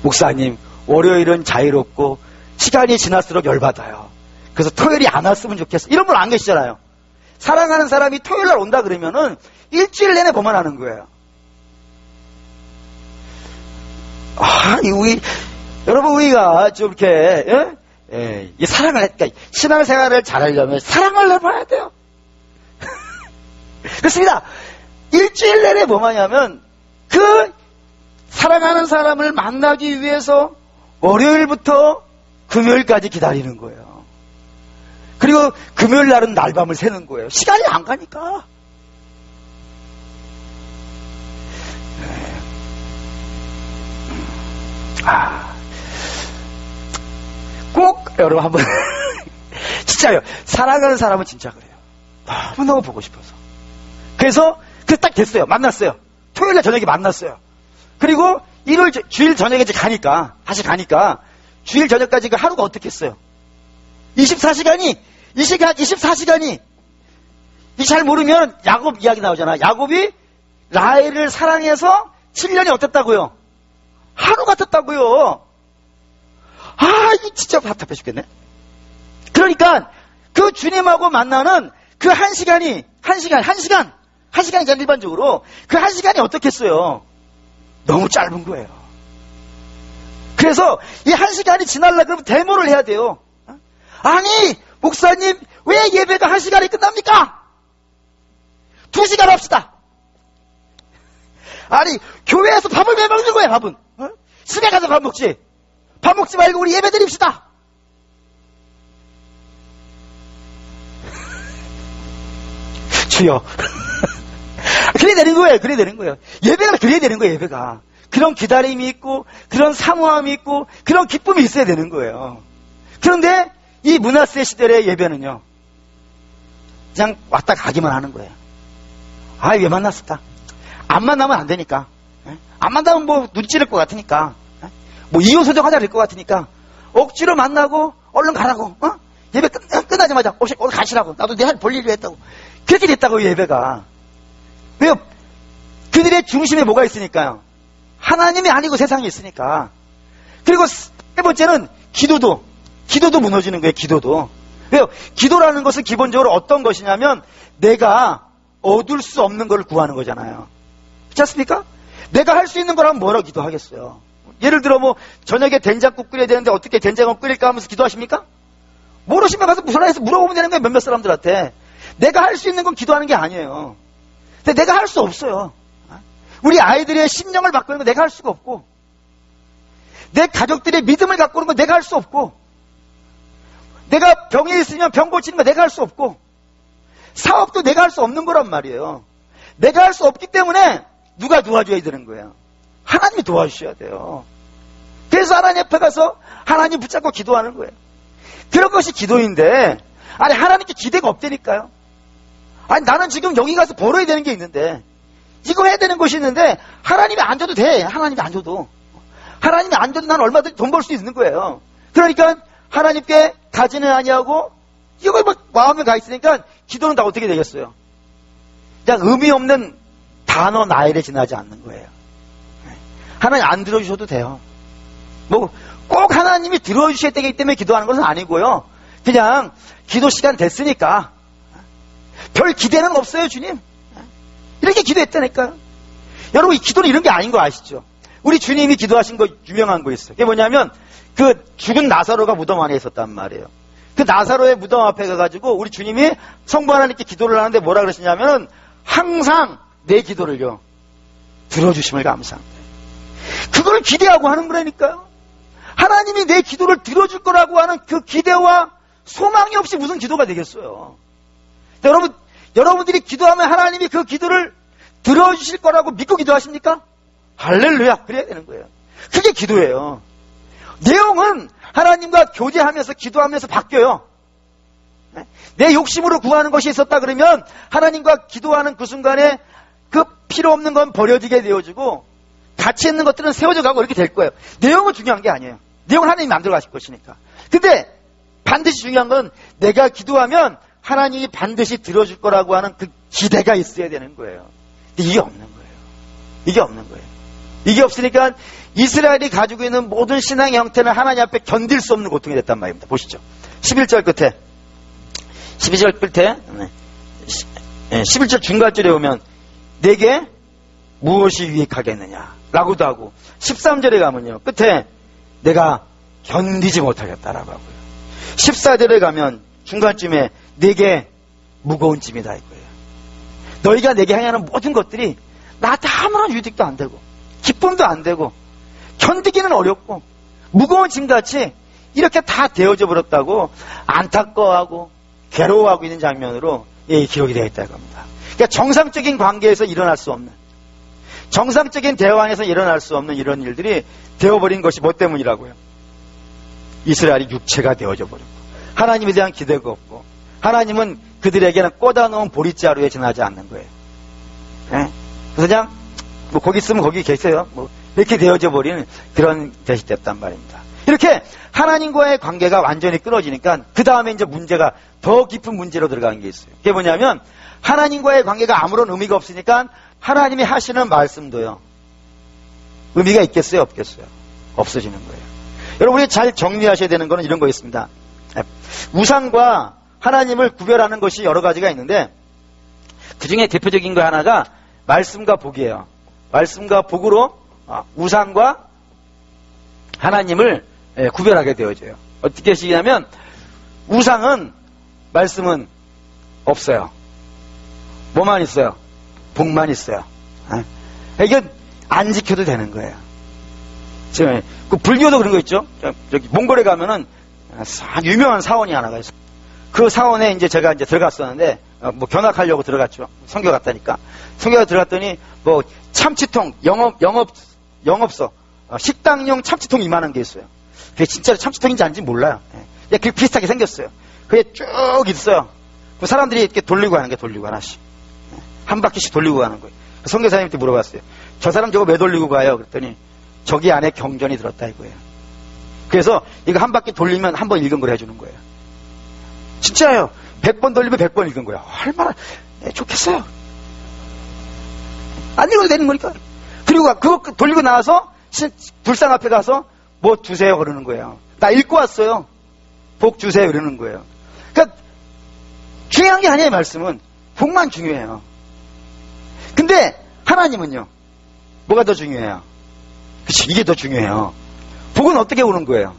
S1: 목사님, 월요일은 자유롭고 시간이 지날수록 열받아요. 그래서 토요일이 안 왔으면 좋겠어. 이런 분 안 계시잖아요. 사랑하는 사람이 토요일 날 온다 그러면은 일주일 내내 뭐만 하는 거예요. 여러분, 우리가 좀 이렇게, 이 사랑을, 그러니까 신앙생활을 잘하려면 사랑을 해봐야 돼요. 그렇습니다. 일주일 내내 뭐만 하냐면 그 사랑하는 사람을 만나기 위해서 월요일부터 금요일까지 기다리는 거예요. 그리고 금요일 날은 날밤을 새는 거예요. 시간이 안 가니까. 꼭 여러분 한번 진짜요. 사랑하는 사람은 진짜 그래요. 너무너무 보고 싶어서. 그래서 딱 됐어요. 만났어요. 토요일날 저녁에 만났어요. 그리고 주일 저녁에 이제 다시 가니까 주일 저녁까지 그 하루가 어떻겠어요? 24시간이 잘 모르면 야곱 이야기 나오잖아. 야곱이 라헬을 사랑해서 7년이 어땠다고요? 하루 같았다고요. 이게 진짜 답답해 죽겠네. 그러니까 그 주님하고 만나는 그 한 시간이잖아, 일반적으로. 그 한 시간이 어떻겠어요? 너무 짧은 거예요. 그래서 이 한 시간이 지나려면 그러면 데모를 해야 돼요. 아니, 목사님, 왜 예배가 한 시간이 끝납니까? 2시간 합시다. 아니, 교회에서 밥을 왜 먹는 거야, 밥은? 집에 가서 밥 먹지. 밥 먹지 말고 우리 예배 드립시다. 주여. 그래야 되는 거예요. 예배가 그래야 되는 거예요, 예배가. 그런 기다림이 있고, 그런 사모함이 있고, 그런 기쁨이 있어야 되는 거예요. 그런데 이 므낫세 시대의 예배는요, 그냥 왔다 가기만 하는 거예요. 왜 만났을까? 안 만나면 안 되니까. 안 만나면 뭐 눈치 찔릴 것 같으니까. 뭐 이혼소정하자 될 것 같으니까. 억지로 만나고 얼른 가라고. 예배 끝나자마자 오늘 가시라고. 나도 내 할 볼 일을 했다고. 그렇게 됐다고, 예배가. 왜요? 그들의 중심에 뭐가 있으니까요. 하나님이 아니고 세상이 있으니까. 그리고 세 번째는 기도도 무너지는 거예요, 기도도. 왜요? 기도라는 것은 기본적으로 어떤 것이냐면 내가 얻을 수 없는 걸 구하는 거잖아요. 그렇지 않습니까? 내가 할 수 있는 거라면 뭐라고 기도하겠어요. 예를 들어 뭐 저녁에 된장국 끓여야 되는데 어떻게 된장을 끓일까 하면서 기도하십니까? 모르시면 가서 무선화에서 물어보면 되는 거예요. 몇몇 사람들한테. 내가 할 수 있는 건 기도하는 게 아니에요. 근데 내가 할 수 없어요. 우리 아이들의 심령을 바꾸는 건 내가 할 수가 없고, 내 가족들의 믿음을 바꾸는 건 내가 할 수 없고, 내가 병에 있으면 병 고치는 건 내가 할 수 없고, 사업도 내가 할 수 없는 거란 말이에요. 내가 할 수 없기 때문에 누가 도와줘야 되는 거예요. 하나님이 도와주셔야 돼요. 그래서 하나님 앞에 가서 하나님 붙잡고 기도하는 거예요. 그런 것이 기도인데, 아니 하나님께 기대가 없다니까요. 아니 나는 지금 여기 가서 벌어야 되는 게 있는데, 이거 해야 되는 것이 있는데 하나님이 안 줘도 돼. 하나님이 안 줘도. 하나님이 안 줘도 난 얼마든지 돈 벌 수 있는 거예요. 그러니까 하나님께 가지는 아니하고 이거 막 마음에 가 있으니까 기도는 다 어떻게 되겠어요? 그냥 의미 없는 단어 나열에 지나지 않는 거예요. 하나님 안 들어주셔도 돼요. 뭐 꼭 하나님이 들어주셔야 되기 때문에 기도하는 것은 아니고요. 그냥 기도 시간 됐으니까 별 기대는 없어요, 주님. 이렇게 기도했다니까요. 여러분, 이 기도는 이런 게 아닌 거 아시죠? 우리 주님이 기도하신 거 유명한 거 있어요. 그게 뭐냐면 그 죽은 나사로가 무덤 안에 있었단 말이에요. 그 나사로의 무덤 앞에 가가지고 우리 주님이 성부 하나님께 기도를 하는데 뭐라 그러시냐면은 항상 내 기도를요 들어주심을 감사합니다. 그걸 기대하고 하는 거라니까요. 하나님이 내 기도를 들어줄 거라고 하는 그 기대와 소망이 없이 무슨 기도가 되겠어요. 여러분들이 기도하면 하나님이 그 기도를 들어주실 거라고 믿고 기도하십니까? 할렐루야. 그래야 되는 거예요. 그게 기도예요. 내용은 하나님과 교제하면서 기도하면서 바뀌어요. 내 욕심으로 구하는 것이 있었다 그러면 하나님과 기도하는 그 순간에 그 필요 없는 건 버려지게 되어지고 가치 있는 것들은 세워져 가고 이렇게 될 거예요. 내용은 중요한 게 아니에요. 내용은 하나님이 만들어 가실 것이니까. 근데 반드시 중요한 건 내가 기도하면 하나님이 반드시 들어줄 거라고 하는 그 기대가 있어야 되는 거예요. 근데 이게 없는 거예요. 이게 없는 거예요. 이게 없으니까 이스라엘이 가지고 있는 모든 신앙의 형태는 하나님 앞에 견딜 수 없는 고통이 됐단 말입니다. 보시죠. 11절 끝에 12절 끝에 11절 중간절에 오면 내게 무엇이 유익하겠느냐 라고도 하고 13절에 가면요 끝에 내가 견디지 못하겠다라고 하고요. 14절에 가면 중간쯤에 내게 무거운 짐이다 이거예요. 너희가 내게 행하는 모든 것들이 나한테 아무런 유익도 안 되고 기쁨도 안 되고 견디기는 어렵고 무거운 짐같이 이렇게 다 되어져 버렸다고 안타까워하고 괴로워하고 있는 장면으로 기록이 되어 있다고 합니다. 그러니까 정상적인 관계에서 일어날 수 없는, 정상적인 대화 안에서 일어날 수 없는 이런 일들이 되어버린 것이 뭐 때문이라고요? 이스라엘이 육체가 되어져 버렸고 하나님에 대한 기대가 없고 하나님은 그들에게는 꽂아놓은 보릿자루에 지나지 않는 거예요. 네? 그래서 그냥 뭐 거기 있으면 거기 계세요. 뭐 이렇게 되어져 버리는 그런 것이 됐단 말입니다. 이렇게 하나님과의 관계가 완전히 끊어지니까 그 다음에 이제 문제가 더 깊은 문제로 들어가는 게 있어요. 그게 뭐냐면 하나님과의 관계가 아무런 의미가 없으니까 하나님이 하시는 말씀도요 의미가 있겠어요, 없겠어요? 없어지는 거예요. 여러분이 잘 정리하셔야 되는 거는 이런 거 있습니다. 우상과 하나님을 구별하는 것이 여러 가지가 있는데 그 중에 대표적인 거 하나가 말씀과 복이에요. 말씀과 복으로 우상과 하나님을 구별하게 되어져요. 어떻게 하시냐면 우상은 말씀은 없어요. 뭐만 있어요? 복만 있어요. 이게 안 지켜도 되는 거예요. 지금 그 불교도 그런 거 있죠. 저기 몽골에 가면은 유명한 사원이 하나가 있어요. 그 사원에 이제 제가 이제 들어갔었는데 뭐 견학하려고 들어갔죠. 선교 갔다니까. 선교가 들어갔더니 뭐 참치통 영업소 식당용 참치통 이만한 게 있어요. 그게 진짜로 참치통인지 아닌지 몰라요. 그게 비슷하게 생겼어요. 그게 쭉 있어요. 그 사람들이 이렇게 돌리고 하는 게 돌리고 하나씩 한 바퀴씩 돌리고 가는 거예요. 선교사님한테 물어봤어요. 저 사람 저거 왜 돌리고 가요? 그랬더니 저기 안에 경전이 들었다 이거예요. 그래서 이거 한 바퀴 돌리면 한 번 읽은 걸 해주는 거예요. 진짜예요. 100번 돌리면 100번 읽은 거예요. 얼마나 좋겠어요. 안 읽어도 되는 거니까. 그리고 그거 돌리고 나와서 불상 앞에 가서 뭐 주세요 그러는 거예요. 나 읽고 왔어요. 복 주세요 그러는 거예요. 그러니까 중요한 게 아니에요. 말씀은 복만 중요해요. 근데 하나님은요, 뭐가 더 중요해요? 그치, 이게 더 중요해요. 복은 어떻게 오는 거예요?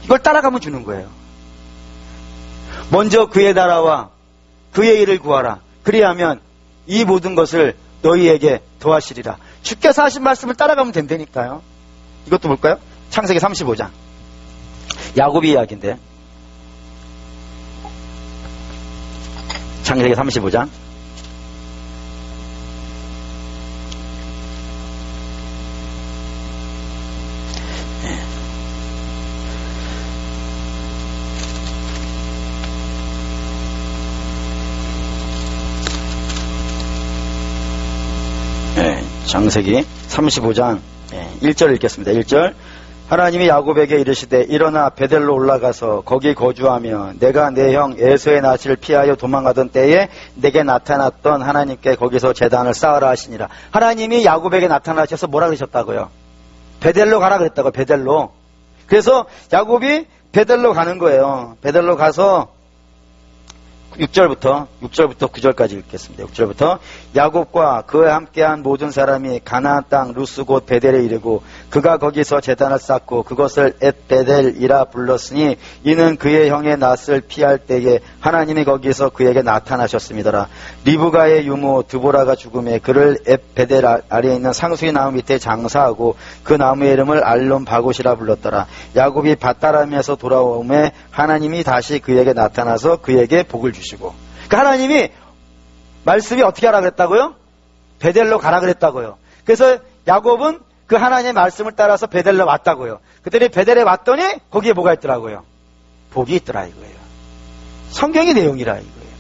S1: 이걸 따라가면 주는 거예요. 먼저 그의 나라와 그의 일을 구하라. 그리하면 이 모든 것을 너희에게 더하시리라. 주께서 하신 말씀을 따라가면 된다니까요. 이것도 볼까요? 창세기 35장. 야곱의 이야기인데. 창세기 35장. 창세기 35장 1절 읽겠습니다. 1절. 하나님이 야곱에게 이르시되 일어나 베델로 올라가서 거기 거주하며 내가 내 형 에서의 낯을 피하여 도망가던 때에 내게 나타났던 하나님께 거기서 제단을 쌓으라 하시니라. 하나님이 야곱에게 나타나셔서 뭐라 그러셨다고요? 베델로 가라 그랬다고요. 베델로. 그래서 야곱이 베델로 가는 거예요. 베델로 가서 6절부터 9절까지 읽겠습니다. 6절부터 야곱과 그와 함께한 모든 사람이 가나안 땅 루스 곧 베델에 이르고 그가 거기서 제단을 쌓고 그것을 엣베델이라 불렀으니 이는 그의 형의 낯을 피할 때에 하나님이 거기서 그에게 나타나셨습니다. 리브가의 유모 드보라가 죽음에 그를 엣베델 아래에 있는 상수리 나무 밑에 장사하고 그 나무의 이름을 알론 바곳이라 불렀더라. 야곱이 밧다람에서 돌아오매 하나님이 다시 그에게 나타나서 그에게 복을 주시고. 그러니까 하나님이 말씀이 어떻게 하라 그랬다고요? 베델로 가라 그랬다고요. 그래서 야곱은 그 하나님의 말씀을 따라서 베델로 왔다고요. 그들이 베델에 왔더니 거기에 뭐가 있더라고요? 복이 있더라 이거예요. 성경의 내용이라 이거예요.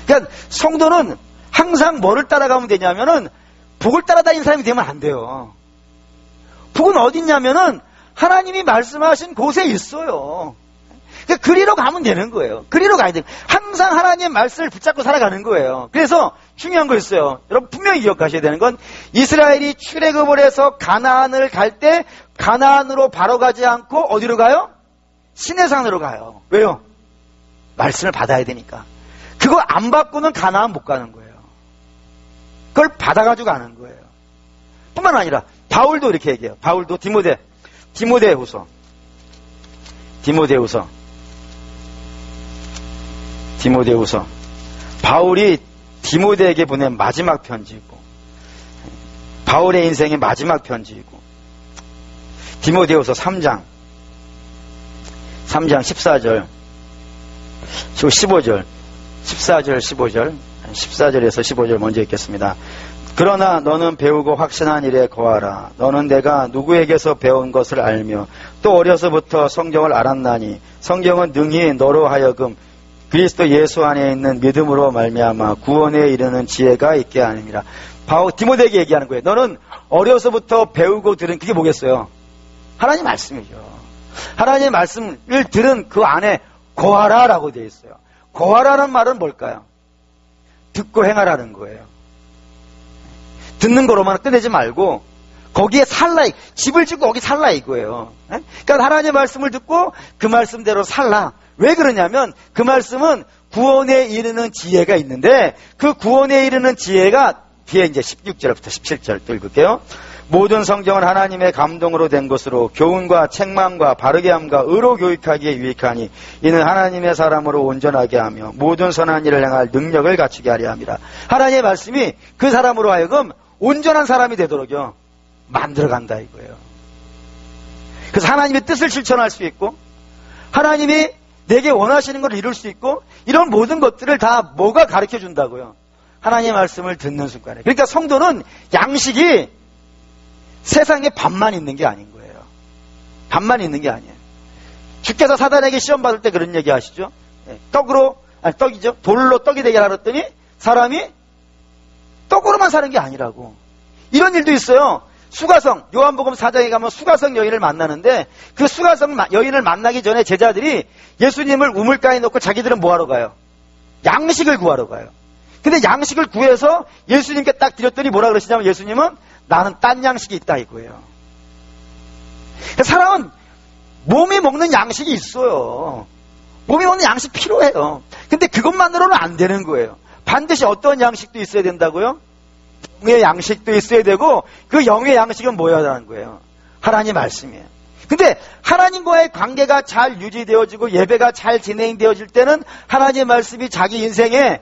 S1: 그러니까 성도는 항상 뭐를 따라가면 되냐면은 복을 따라다니는 사람이 되면 안 돼요. 복은 어디 있냐면은 하나님이 말씀하신 곳에 있어요. 그리로 가면 되는 거예요. 그리로 가야 돼요. 항상 하나님의 말씀을 붙잡고 살아가는 거예요. 그래서 중요한 거 있어요. 여러분 분명히 기억하셔야 되는 건 이스라엘이 출애굽을 해서 가나안을 갈 때 가나안으로 바로 가지 않고 어디로 가요? 시내산으로 가요. 왜요? 말씀을 받아야 되니까. 그거 안 받고는 가나안 못 가는 거예요. 그걸 받아가지고 가는 거예요. 뿐만 아니라 바울도 이렇게 얘기해요. 바울도 디모데후서 바울이 디모데에게 보낸 마지막 편지이고 바울의 인생의 마지막 편지이고 디모데후서 3장 14절 15절 14절에서 15절 먼저 읽겠습니다. 그러나 너는 배우고 확신한 일에 거하라. 너는 내가 누구에게서 배운 것을 알며 또 어려서부터 성경을 알았나니 성경은 능히 너로 하여금 그리스도 예수 안에 있는 믿음으로 말미암아 구원에 이르는 지혜가 있게 하느니라. 바울 디모데에게 얘기하는 거예요. 너는 어려서부터 배우고 들은 그게 뭐겠어요? 하나님 말씀이죠. 하나님의 말씀을 들은 그 안에 거하라라고 되어 있어요. 거하라는 말은 뭘까요? 듣고 행하라는 거예요. 듣는 거로만 끝내지 말고 거기에 살라, 집을 짓고 거기 살라 이거예요. 그러니까 하나님의 말씀을 듣고 그 말씀대로 살라. 왜 그러냐면 그 말씀은 구원에 이르는 지혜가 있는데 그 구원에 이르는 지혜가 뒤에 이제 16절부터 17절 또 읽을게요. 모든 성경은 하나님의 감동으로 된 것으로 교훈과 책망과 바르게 함과 의로 교육하기에 유익하니 이는 하나님의 사람으로 온전하게 하며 모든 선한 일을 행할 능력을 갖추게 하려 함이라. 하나님의 말씀이 그 사람으로 하여금 온전한 사람이 되도록요 만들어간다 이거예요. 그래서 하나님의 뜻을 실천할 수 있고 하나님이 내게 원하시는 걸 이룰 수 있고 이런 모든 것들을 다 뭐가 가르쳐 준다고요? 하나님의 말씀을 듣는 순간에. 그러니까 성도는 양식이 세상에 반만 있는 게 아닌 거예요. 반만 있는 게 아니에요. 주께서 사단에게 시험 받을 때 그런 얘기 하시죠. 떡이죠. 돌로 떡이 되게 하라 그랬더니 사람이 떡으로만 사는 게 아니라고. 이런 일도 있어요. 수가성, 요한복음 4장에 가면 수가성 여인을 만나는데 그 수가성 여인을 만나기 전에 제자들이 예수님을 우물가에 놓고 자기들은 뭐하러 가요? 양식을 구하러 가요. 근데 양식을 구해서 예수님께 딱 드렸더니 뭐라 그러시냐면 예수님은 나는 딴 양식이 있다 이거예요. 사람은 몸이 먹는 양식이 있어요. 몸이 먹는 양식 필요해요. 근데 그것만으로는 안 되는 거예요. 반드시 어떤 양식도 있어야 된다고요? 영의 양식도 있어야 되고 그 영의 양식은 뭐야라는 거예요. 하나님 말씀이에요. 근데 하나님과의 관계가 잘 유지되어지고 예배가 잘 진행되어질 때는 하나님의 말씀이 자기 인생에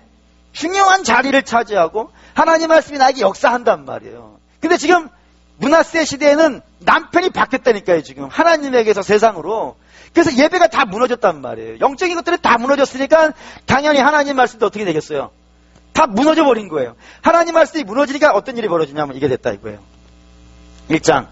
S1: 중요한 자리를 차지하고 하나님 말씀이 나에게 역사한단 말이에요. 근데 지금 므낫세 시대에는 남편이 바뀌었다니까요. 지금 하나님에게서 세상으로. 그래서 예배가 다 무너졌단 말이에요. 영적인 것들이 다 무너졌으니까 당연히 하나님 말씀도 어떻게 되겠어요? 다 무너져 버린 거예요. 하나님 말씀이 무너지니까 어떤 일이 벌어지냐면 이게 됐다 이거예요. 1장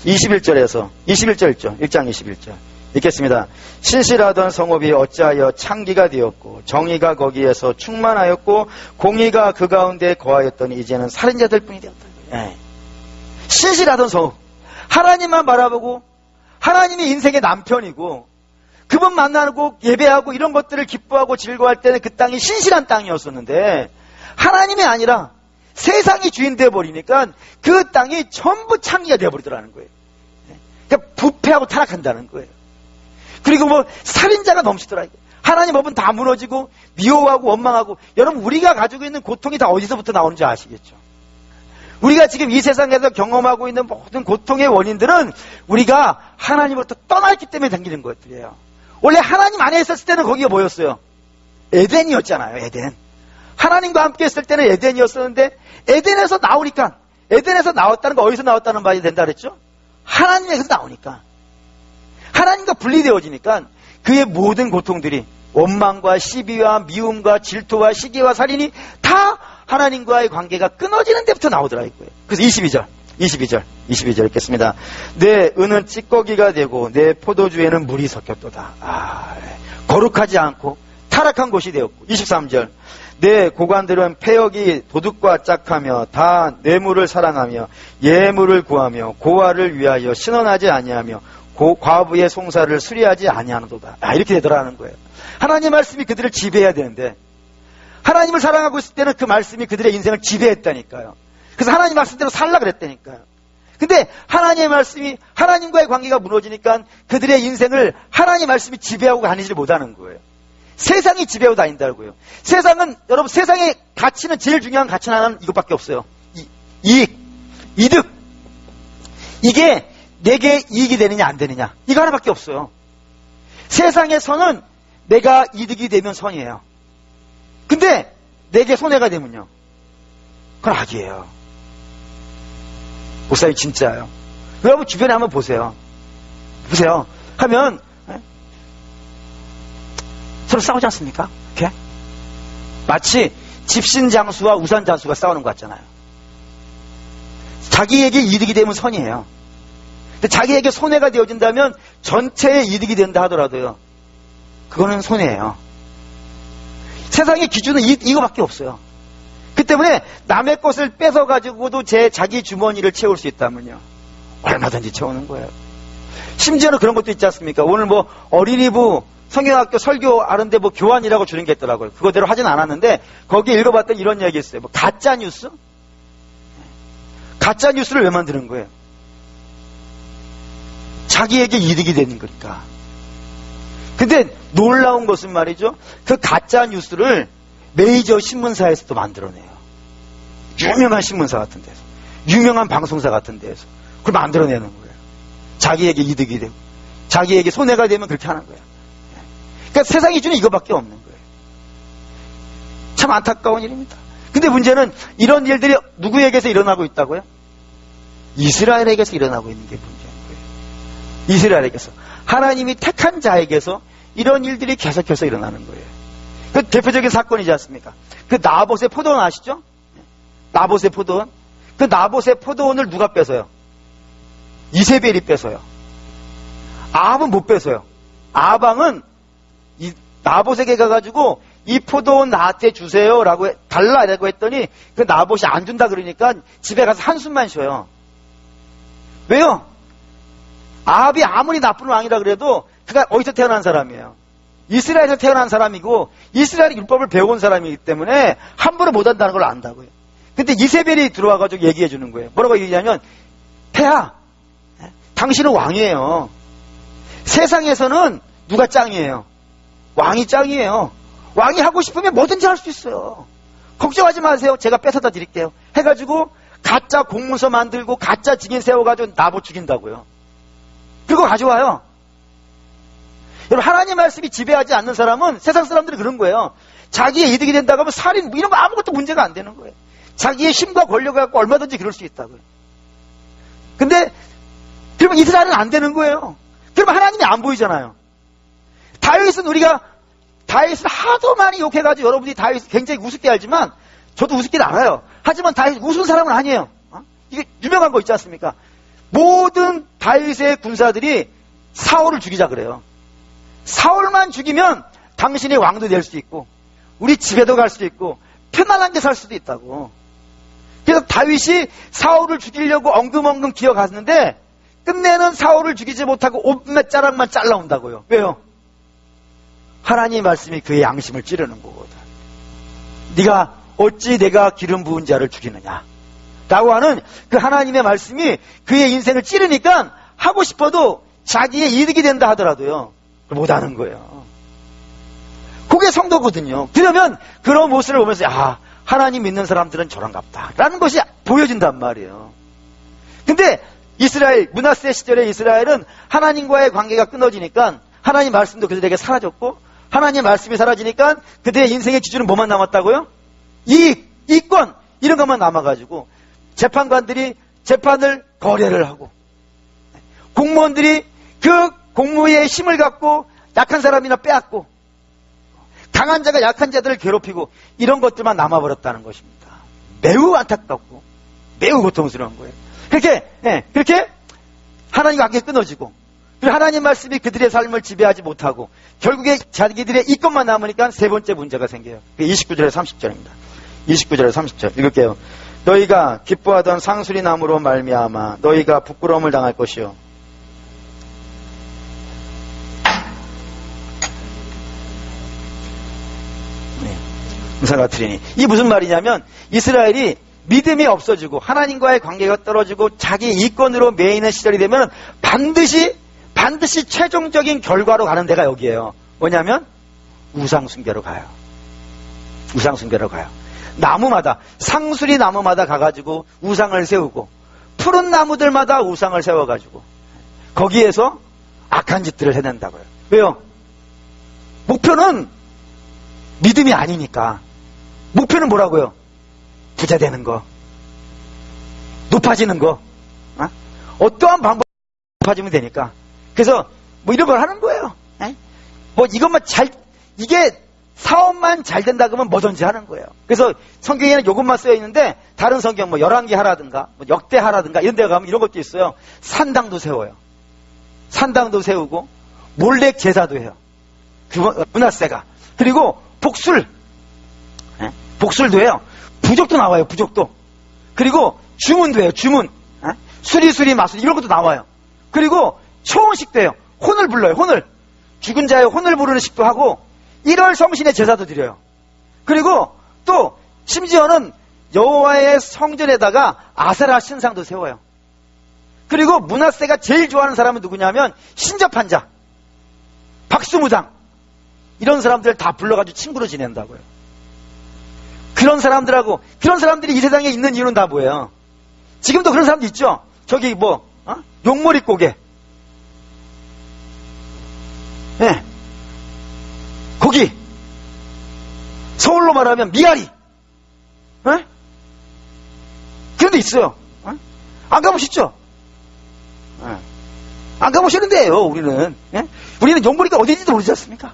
S1: 21절에서 21절 있죠. 1장 21절 읽겠습니다. 신실하던 성읍이 어찌하여 창기가 되었고 정의가 거기에서 충만하였고 공의가 그 가운데 거하였더니 이제는 살인자들 뿐이 되었다. 예. 신실하던 성읍, 하나님만 바라보고 하나님이 인생의 남편이고 그분 만나고 예배하고 이런 것들을 기뻐하고 즐거워할 때는 그 땅이 신실한 땅이었었는데 하나님이 아니라 세상이 주인 되어버리니까 그 땅이 전부 창기가 되어버리더라는 거예요. 그러니까 부패하고 타락한다는 거예요. 그리고 뭐 살인자가 넘치더라. 하나님 법은 다 무너지고 미워하고 원망하고. 여러분 우리가 가지고 있는 고통이 다 어디서부터 나오는지 아시겠죠? 우리가 지금 이 세상에서 경험하고 있는 모든 고통의 원인들은 우리가 하나님으로부터 떠났기 때문에 생기는 것들이에요. 원래 하나님 안에 있었을 때는 거기가 뭐였어요? 에덴이었잖아요. 에덴. 하나님과 함께 있을 때는 에덴이었었는데 에덴에서 나오니까, 에덴에서 나왔다는 거 어디서 나왔다는 말이 된다 그랬죠? 하나님에게서 나오니까, 하나님과 분리되어지니까 그의 모든 고통들이 원망과 시비와 미움과 질투와 시기와 살인이 다 하나님과의 관계가 끊어지는 데부터 나오더라 이거예요. 그래서 22절 읽겠습니다. 내 은은 찌꺼기가 되고 내 포도주에는 물이 섞였도다. 거룩하지 않고 타락한 곳이 되었고. 23절 내 고관들은 패역이 도둑과 짝하며 다 뇌물을 사랑하며 예물을 구하며 고아를 위하여 신원하지 아니하며 과부의 송사를 수리하지 아니하노도다. 이렇게 되더라는 거예요. 하나님의 말씀이 그들을 지배해야 되는데 하나님을 사랑하고 있을 때는 그 말씀이 그들의 인생을 지배했다니까요. 그래서 하나님 말씀대로 살라 그랬다니까요. 근데 하나님의 말씀이, 하나님과의 관계가 무너지니까 그들의 인생을 하나님의 말씀이 지배하고 다니지 못하는 거예요. 세상이 지배하고 다닌다고요. 세상은, 여러분, 세상의 가치는, 제일 중요한 가치는 하나는 이것밖에 없어요. 이익, 이득. 이게 내게 이익이 되느냐 안 되느냐, 이거 하나밖에 없어요. 세상에서는 내가 이득이 되면 선이에요. 근데 내게 손해가 되면요, 그건 악이에요. 목사님 진짜요. 여러분 주변에 한번 보세요. 하면 서로 싸우지 않습니까? 이렇게? 마치 집신장수와 우산장수가 싸우는 것 같잖아요. 자기에게 이득이 되면 선이에요. 근데 자기에게 손해가 되어진다면 전체의 이득이 된다 하더라도요, 그거는 손해예요. 세상의 기준은 이거밖에 없어요. 그 때문에 남의 것을 뺏어가지고도 자기 주머니를 채울 수 있다면요, 얼마든지 채우는 거예요. 심지어는 그런 것도 있지 않습니까? 오늘 뭐 어린이부 성경학교 설교 하는데 뭐 교환이라고 주는 게 있더라고요. 그거대로 하진 않았는데 거기에 읽어봤더니 이런 이야기 있어요. 뭐 가짜 뉴스? 가짜 뉴스를 왜 만드는 거예요? 자기에게 이득이 되는 거니까. 근데 놀라운 것은 말이죠, 그 가짜 뉴스를 메이저 신문사에서도 만들어내요. 유명한 신문사 같은 데서, 유명한 방송사 같은 데서 그걸 만들어내는 거예요. 자기에게 이득이 되고 자기에게 손해가 되면 그렇게 하는 거예요. 그러니까 세상의 기준은 이거밖에 없는 거예요. 참 안타까운 일입니다. 근데 문제는 이런 일들이 누구에게서 일어나고 있다고요? 이스라엘에게서 일어나고 있는 게 문제인 거예요. 이스라엘에게서, 하나님이 택한 자에게서 이런 일들이 계속해서 일어나는 거예요. 그 대표적인 사건이지 않습니까? 그 나봇의 포도원 아시죠? 나봇의 포도원. 그 나봇의 포도원을 누가 뺏어요? 이세벨이 뺏어요. 아합은 못 뺏어요. 아합은 이 나봇에게 가가지고 이 포도원 나한테 주세요라고 달라고 했더니 그 나봇이 안 준다 그러니까 집에 가서 한숨만 쉬어요. 왜요? 아합이 아무리 나쁜 왕이라 그래도 그가 어디서 태어난 사람이에요? 이스라엘에서 태어난 사람이고 이스라엘의 율법을 배워온 사람이기 때문에 함부로 못한다는 걸 안다고요. 근데 이세벨이 들어와가지고 얘기해 주는 거예요. 뭐라고 얘기하냐면, 폐하, 당신은 왕이에요. 세상에서는 누가 짱이에요? 왕이 짱이에요. 왕이 하고 싶으면 뭐든지 할 수 있어요. 걱정하지 마세요. 제가 뺏어다 드릴게요. 해가지고 가짜 공문서 만들고 가짜 증인 세워가지고 나보 죽인다고요. 그리고 가져와요. 여러분, 하나님 말씀이 지배하지 않는 사람은 세상 사람들이 그런 거예요. 자기의 이득이 된다고 하면 살인 이런 거 아무것도 문제가 안 되는 거예요. 자기의 힘과 권력을 갖고 얼마든지 그럴 수 있다고요. 근데 그러면 이스라엘은 안 되는 거예요. 그러면 하나님이 안 보이잖아요. 다윗을 하도 많이 욕해가지고 여러분이 다윗을 굉장히 우습게 알지만 저도 우습게 알아요. 하지만 다윗 우스운 사람은 아니에요. 이게 유명한 거 있지 않습니까? 모든 다윗의 군사들이 사울을 죽이자 그래요. 사울만 죽이면 당신이 왕도 될 수 있고 우리 집에도 갈 수도 있고 편안하게 살 수도 있다고. 그래서 다윗이 사울을 죽이려고 엉금엉금 기어갔는데 끝내는 사울을 죽이지 못하고 옷 몇 자락만 잘라온다고요. 왜요? 하나님의 말씀이 그의 양심을 찌르는 거거든. 네가 어찌 내가 기름 부은 자를 죽이느냐 라고 하는 그 하나님의 말씀이 그의 인생을 찌르니까 하고 싶어도 자기의 이득이 된다 하더라도요 못하는 거예요. 그게 성도거든요. 그러면 그런 모습을 보면서 하나님 믿는 사람들은 저런갑다 라는 것이 보여진단 말이에요. 근데 이스라엘, 므낫세 시절의 이스라엘은 하나님과의 관계가 끊어지니까 하나님 말씀도 그들에게 사라졌고 하나님 말씀이 사라지니까 그들의 인생의 기준은 뭐만 남았다고요? 이권 이런 것만 남아가지고 재판관들이 재판을 거래를 하고 공무원들이 그 공무의 힘을 갖고 약한 사람이나 빼앗고 강한 자가 약한 자들을 괴롭히고 이런 것들만 남아버렸다는 것입니다. 매우 안타깝고 매우 고통스러운 거예요. 그렇게 하나님과 관계 끊어지고 그리고 하나님 말씀이 그들의 삶을 지배하지 못하고 결국에 자기들의 이권만 남으니까 세 번째 문제가 생겨요. 29절에서 30절입니다. 29절에서 30절 읽을게요. 너희가 기뻐하던 상수리 나무로 말미암아 너희가 부끄러움을 당할 것이요 은사 같으리니 이 무슨 말이냐면 이스라엘이 믿음이 없어지고 하나님과의 관계가 떨어지고 자기 이권으로 매이는 시절이 되면 반드시 최종적인 결과로 가는 데가 여기에요. 뭐냐면 우상숭배로 가요. 우상숭배로 가요. 나무마다 상수리 나무마다 가가지고 우상을 세우고 푸른 나무들마다 우상을 세워가지고 거기에서 악한 짓들을 해낸다고요. 왜요? 목표는 믿음이 아니니까. 목표는 뭐라고요? 부자 되는 거, 높아지는 거, 어떠한 방법으로 높아지면 되니까. 그래서 뭐 이런 걸 하는 거예요. 뭐 이것만 이게 사업만 잘 된다 그러면 뭐든지 하는 거예요. 그래서 성경에는 이것만 쓰여 있는데 다른 성경 뭐 열왕기하라든가 뭐 역대하라든가 이런 데 가면 이런 것도 있어요. 산당도 세워요. 산당도 세우고 몰렉 제사도 해요. 므낫세가. 그리고 복술도 해요. 부족도 나와요. 부족도. 그리고 주문도 해요. 주문. 수리수리 마술 이런 것도 나와요. 그리고 초혼식도 해요. 혼을 불러요. 혼을. 죽은 자의 혼을 부르는 식도 하고 1월 성신의 제사도 드려요. 그리고 또 심지어는 여호와의 성전에다가 아세라 신상도 세워요. 그리고 므낫세가 제일 좋아하는 사람은 누구냐면 신접한 자, 박수무당 이런 사람들 다 불러가지고 친구로 지낸다고요. 그런 사람들이 이 세상에 있는 이유는 다 뭐예요? 지금도 그런 사람도 있죠? 저기 용머리 고개. 네. 거기. 서울로 말하면 미아리. 네? 그런 데 있어요. 네? 안 가보셨죠? 네. 안 가보시는데요, 우리는. 네? 우리는 용머리가 어딘지도 모르지 않습니까?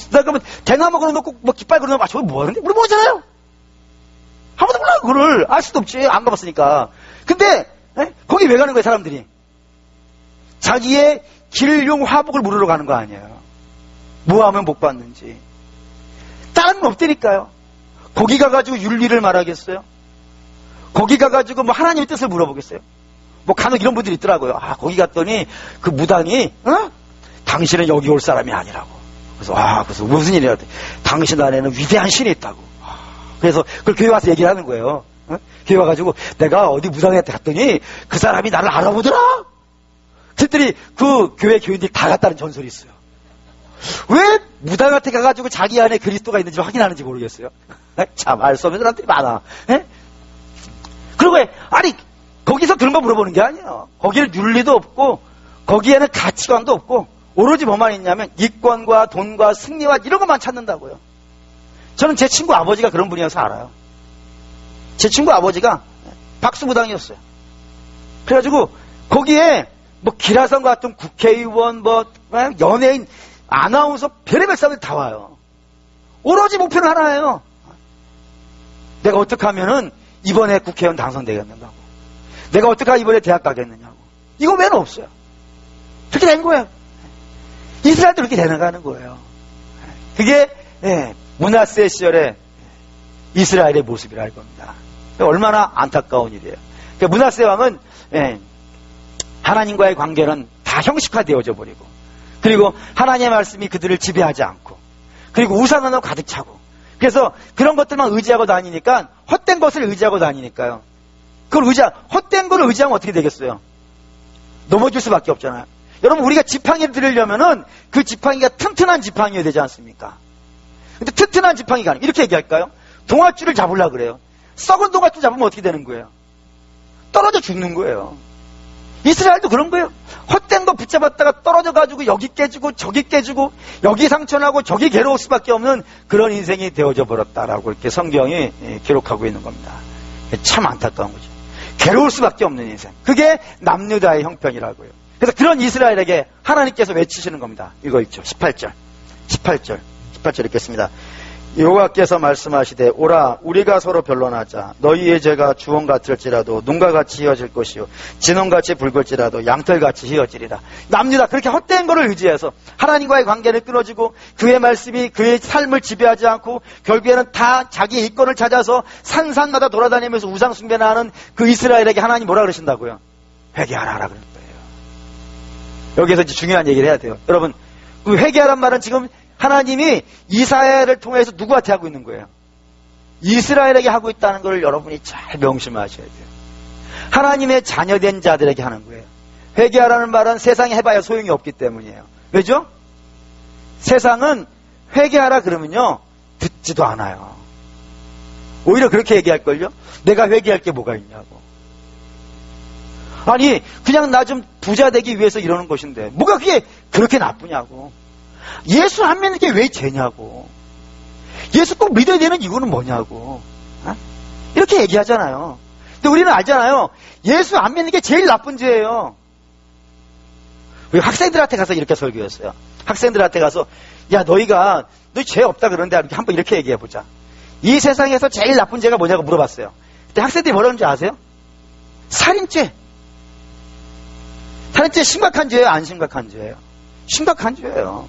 S1: 그러면 대나무 걸어놓고, 깃발 걸어놓고, 저거 뭐 하는데? 우리 모르잖아요? 아무도 몰라요, 그거를. 알 수도 없지. 안 가봤으니까. 근데, 거기 왜 가는 거예요, 사람들이? 자기의 길용 화복을 물으러 가는 거 아니에요. 뭐 하면 복 받는지. 다른 건 없다니까요. 거기 가가지고 윤리를 말하겠어요? 거기 가가지고 하나님의 뜻을 물어보겠어요? 간혹 이런 분들이 있더라고요. 거기 갔더니 그 무당이, 당신은 여기 올 사람이 아니라고. 그래서 무슨 일이야? 당신 안에는 위대한 신이 있다고. 그래서 그걸 교회 와서 얘기를 하는 거예요. 교회 와가지고 내가 어디 무당한테 갔더니 그 사람이 나를 알아보더라. 그랬더니 그 교회 교인들이 다 갔다는 전설이 있어요. 왜 무당한테 가가지고 자기 안에 그리스도가 있는지 확인하는지 모르겠어요. 참, 알 수 없는 사람들이 많아. 에? 그리고, 아니, 거기서 그런 거 물어보는 게 아니에요. 거기는 윤리도 없고, 거기에는 가치관도 없고, 오로지 뭐만 있냐면, 이권과 돈과 승리와 이런 것만 찾는다고요. 저는 제 친구 아버지가 그런 분이어서 알아요. 제 친구 아버지가 박수무당이었어요. 그래가지고, 거기에, 뭐, 기라성 같은 국회의원, 뭐, 연예인, 아나운서, 별의별 사람들이 다 와요. 오로지 목표는 하나예요. 내가 어떻게 하면은 이번에 국회의원 당선되겠는가? 내가 어떻게 하면 이번에 대학 가겠느냐고. 이거 외에는 없어요. 그렇게 된 거예요. 이스라엘도 그렇게 되나가는 거예요. 그게 므낫세 시절의 이스라엘의 모습이라 할 겁니다. 얼마나 안타까운 일이에요. 그러니까 므낫세 왕은 하나님과의 관계는 다 형식화되어져 버리고, 그리고 하나님의 말씀이 그들을 지배하지 않고, 그리고 우상으로 가득 차고, 그래서 그런 것들만 의지하고 다니니까, 헛된 것을 의지하고 다니니까요. 그걸 헛된 걸 의지하면 어떻게 되겠어요? 넘어질 수밖에 없잖아요. 여러분, 우리가 지팡이를 들으려면은 그 지팡이가 튼튼한 지팡이여야 되지 않습니까? 근데 튼튼한 지팡이가 아니고, 이렇게 얘기할까요? 동아줄을 잡으려고 그래요. 썩은 동아줄 잡으면 어떻게 되는 거예요? 떨어져 죽는 거예요. 이스라엘도 그런 거예요. 헛된 거 붙잡았다가 떨어져가지고 여기 깨지고 저기 깨지고 여기 상처나고 저기 괴로울 수밖에 없는 그런 인생이 되어져 버렸다라고 이렇게 성경이 기록하고 있는 겁니다. 참 안타까운 거죠. 괴로울 수밖에 없는 인생. 그게 남유다의 형편이라고요. 그래서 그런 이스라엘에게 하나님께서 외치시는 겁니다. 이거 있죠. 18절 읽겠습니다. 여호와께서 말씀하시되 오라 우리가 서로 변론하자. 너희의 죄가 주홍 같을지라도 눈과 같이 휘어질 것이요 진홍같이 붉을지라도 양털같이 휘어지리라. 남유다 그렇게 헛된 것을 의지해서 하나님과의 관계를 끊어지고 그의 말씀이 그의 삶을 지배하지 않고 결국에는 다 자기의 이권을 찾아서 산산마다 돌아다니면서 우상 숭배나 하는 그 이스라엘에게 하나님 뭐라 그러신다고요? 회개하라 그러는 거예요. 여기서 이제 중요한 얘기를 해야 돼요. 여러분, 그 회개하란 말은 지금 하나님이 이스라엘을 통해서 누구한테 하고 있는 거예요? 이스라엘에게 하고 있다는 걸 여러분이 잘 명심하셔야 돼요. 하나님의 자녀된 자들에게 하는 거예요. 회개하라는 말은 세상에 해봐야 소용이 없기 때문이에요. 왜죠? 세상은 회개하라 그러면요 듣지도 않아요. 오히려 그렇게 얘기할걸요? 내가 회개할 게 뭐가 있냐고. 아니 그냥 나 좀 부자 되기 위해서 이러는 것인데 뭐가 그게 그렇게 나쁘냐고. 예수 안 믿는 게 왜 죄냐고. 예수 꼭 믿어야 되는 이유는 뭐냐고. 이렇게 얘기하잖아요. 근데 우리는 알잖아요. 예수 안 믿는 게 제일 나쁜 죄예요. 우리 학생들한테 가서 이렇게 설교했어요. 학생들한테 가서 야 너희 죄 없다 그러는데 한번 이렇게 얘기해보자. 이 세상에서 제일 나쁜 죄가 뭐냐고 물어봤어요. 그때 학생들이 뭐라는지 아세요? 살인죄. 살인죄 심각한 죄예요? 안 심각한 죄예요? 심각한 죄예요.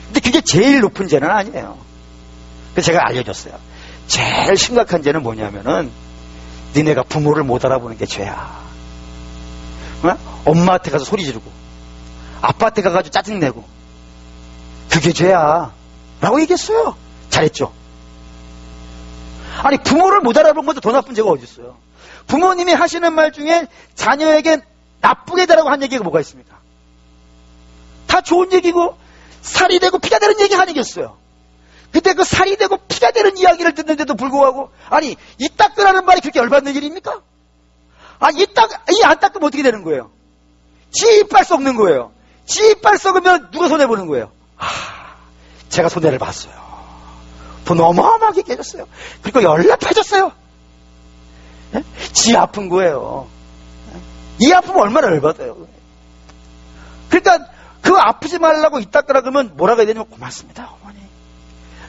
S1: 근데 그게 제일 높은 죄는 아니에요. 그래서 제가 알려줬어요. 제일 심각한 죄는 뭐냐면은 니네가 부모를 못 알아보는 게 죄야. 엄마한테 가서 소리 지르고 아빠한테 가가지고 짜증내고 그게 죄야 라고 얘기했어요. 잘했죠. 아니 부모를 못 알아보는 것도 더 나쁜 죄가 어디 있어요. 부모님이 하시는 말 중에 자녀에게 나쁘게 되라고 한 얘기가 뭐가 있습니까? 다 좋은 얘기고 살이 되고 피가 되는 얘기 아니겠어요. 근데 그 살이 되고 피가 되는 이야기를 듣는데도 불구하고 아니 이 닦으라는 말이 그렇게 열받는 일입니까? 아니 이 안 닦으면 어떻게 되는 거예요? 지 이빨 썩는 거예요. 지 이빨 썩으면 누가 손해보는 거예요? 제가 손해를 봤어요. 돈 어마어마하게 깨졌어요. 그리고 연락해줬어요. 지 아픈 거예요. 이 아프면 얼마나 열받아요. 그러니까 그 아프지 말라고 이 닦으라 그러면 뭐라고 해야 되냐면 고맙습니다 어머니.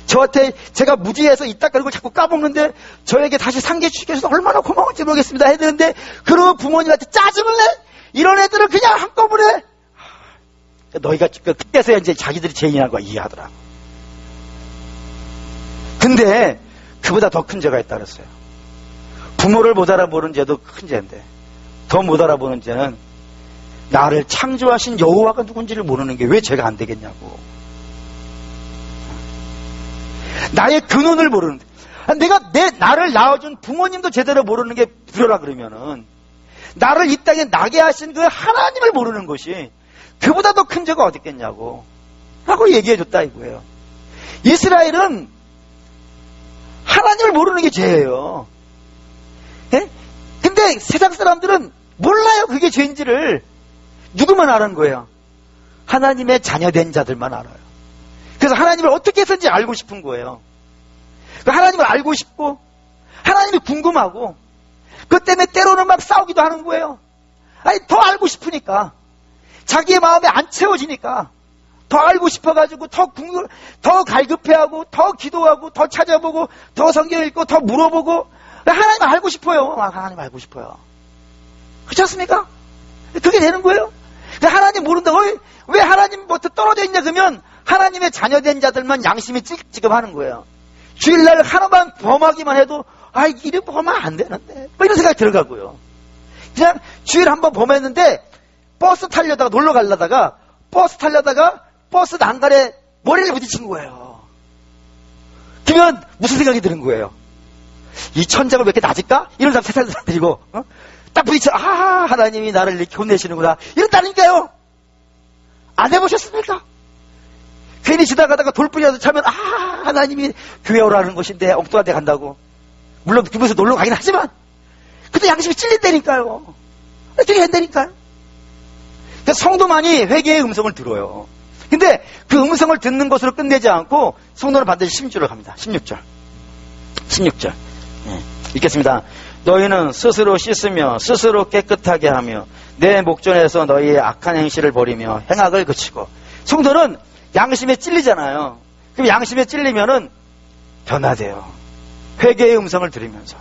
S1: 저한테 제가 무지해서 이 닦으는 걸 자꾸 까먹는데 저에게 다시 상기해 주시겠어서 얼마나 고마운지 모르겠습니다 해야 되는데 그러고 부모님한테 짜증을 내? 이런 애들은 그냥 한꺼번에 너희가 그때서야 이제 자기들이 죄인이라는 걸 이해하더라. 근데 그보다 더 큰 죄가 있다 그랬어요. 부모를 못 알아보는 죄도 큰 죄인데 더 못 알아보는 죄는 나를 창조하신 여호와가 누군지를 모르는 게 왜 죄가 안 되겠냐고. 나의 근원을 모르는데 나를 낳아준 부모님도 제대로 모르는 게 불효라 그러면은 나를 이 땅에 나게 하신 그 하나님을 모르는 것이 그보다 더 큰 죄가 어디 있겠냐고 라고 얘기해 줬다 이거예요. 이스라엘은 하나님을 모르는 게 죄예요. 예? 근데 세상 사람들은 몰라요. 그게 죄인지를. 누구만 아는 거예요? 하나님의 자녀된 자들만 알아요. 그래서 하나님을 어떻게 해서인지 알고 싶은 거예요. 하나님을 알고 싶고 하나님이 궁금하고 그것 때문에 때로는 막 싸우기도 하는 거예요. 아니, 더 알고 싶으니까. 자기의 마음에 안 채워지니까 더 알고 싶어가지고 더 갈급해하고 더 기도하고 더 찾아보고 더 성경 읽고 더 물어보고 하나님 알고 싶어요. 하나님 알고 싶어요. 그렇지 않습니까? 그게 되는 거예요. 하나님 모른다고 왜 하나님부터 떨어져 있냐 그러면 하나님의 자녀된 자들만 양심이 찌급찌급하는 거예요. 주일날 하나만 범하기만 해도 이래 범하면 안 되는데 이런 생각이 들어가고요. 그냥 주일 한번 범했는데 버스 타려다가 놀러 가려다가 버스 난간에 머리를 부딪힌 거예요. 그러면 무슨 생각이 드는 거예요? 이 천장을 왜 이렇게 낮을까? 이런 사람 세상 사람들이고 딱 부딪혀 하나님이 나를 이렇게 혼내시는구나 이런다니까요. 안 해보셨습니까? 괜히 지나가다가 돌부리라도 차면 하나님이 교회 오라는 것인데 엉뚱한 데 간다고. 물론 그곳에서 놀러 가긴 하지만 그때 양심이 찔린다니까요. 어떻게 한다니까요. 그러니까 성도만이 회개의 음성을 들어요. 근데 그 음성을 듣는 것으로 끝내지 않고 성도는 반드시 16절로 갑니다. 16절. 읽겠습니다. 너희는 스스로 씻으며 스스로 깨끗하게 하며 내 목전에서 너희의 악한 행실을 버리며 행악을 그치고. 성도는 양심에 찔리잖아요. 그럼 양심에 찔리면은 변화돼요. 회개의 음성을 들으면서.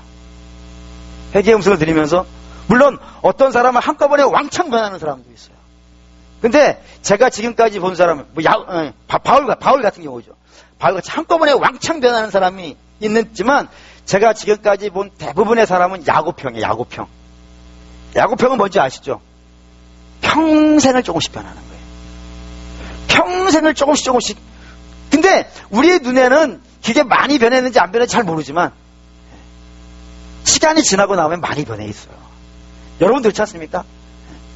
S1: 물론 어떤 사람은 한꺼번에 왕창 변하는 사람도 있어요. 근데 제가 지금까지 본 사람은 바울 같은 경우죠. 바울같이 한꺼번에 왕창 변하는 사람이 있지만 제가 지금까지 본 대부분의 사람은 야고평이에요. 야고평은 뭔지 아시죠? 평생을 조금씩 변하는 거예요. 평생을 조금씩. 근데 우리의 눈에는 그게 많이 변했는지 안 변했는지 잘 모르지만 시간이 지나고 나면 많이 변해 있어요. 여러분 그렇지 않습니까?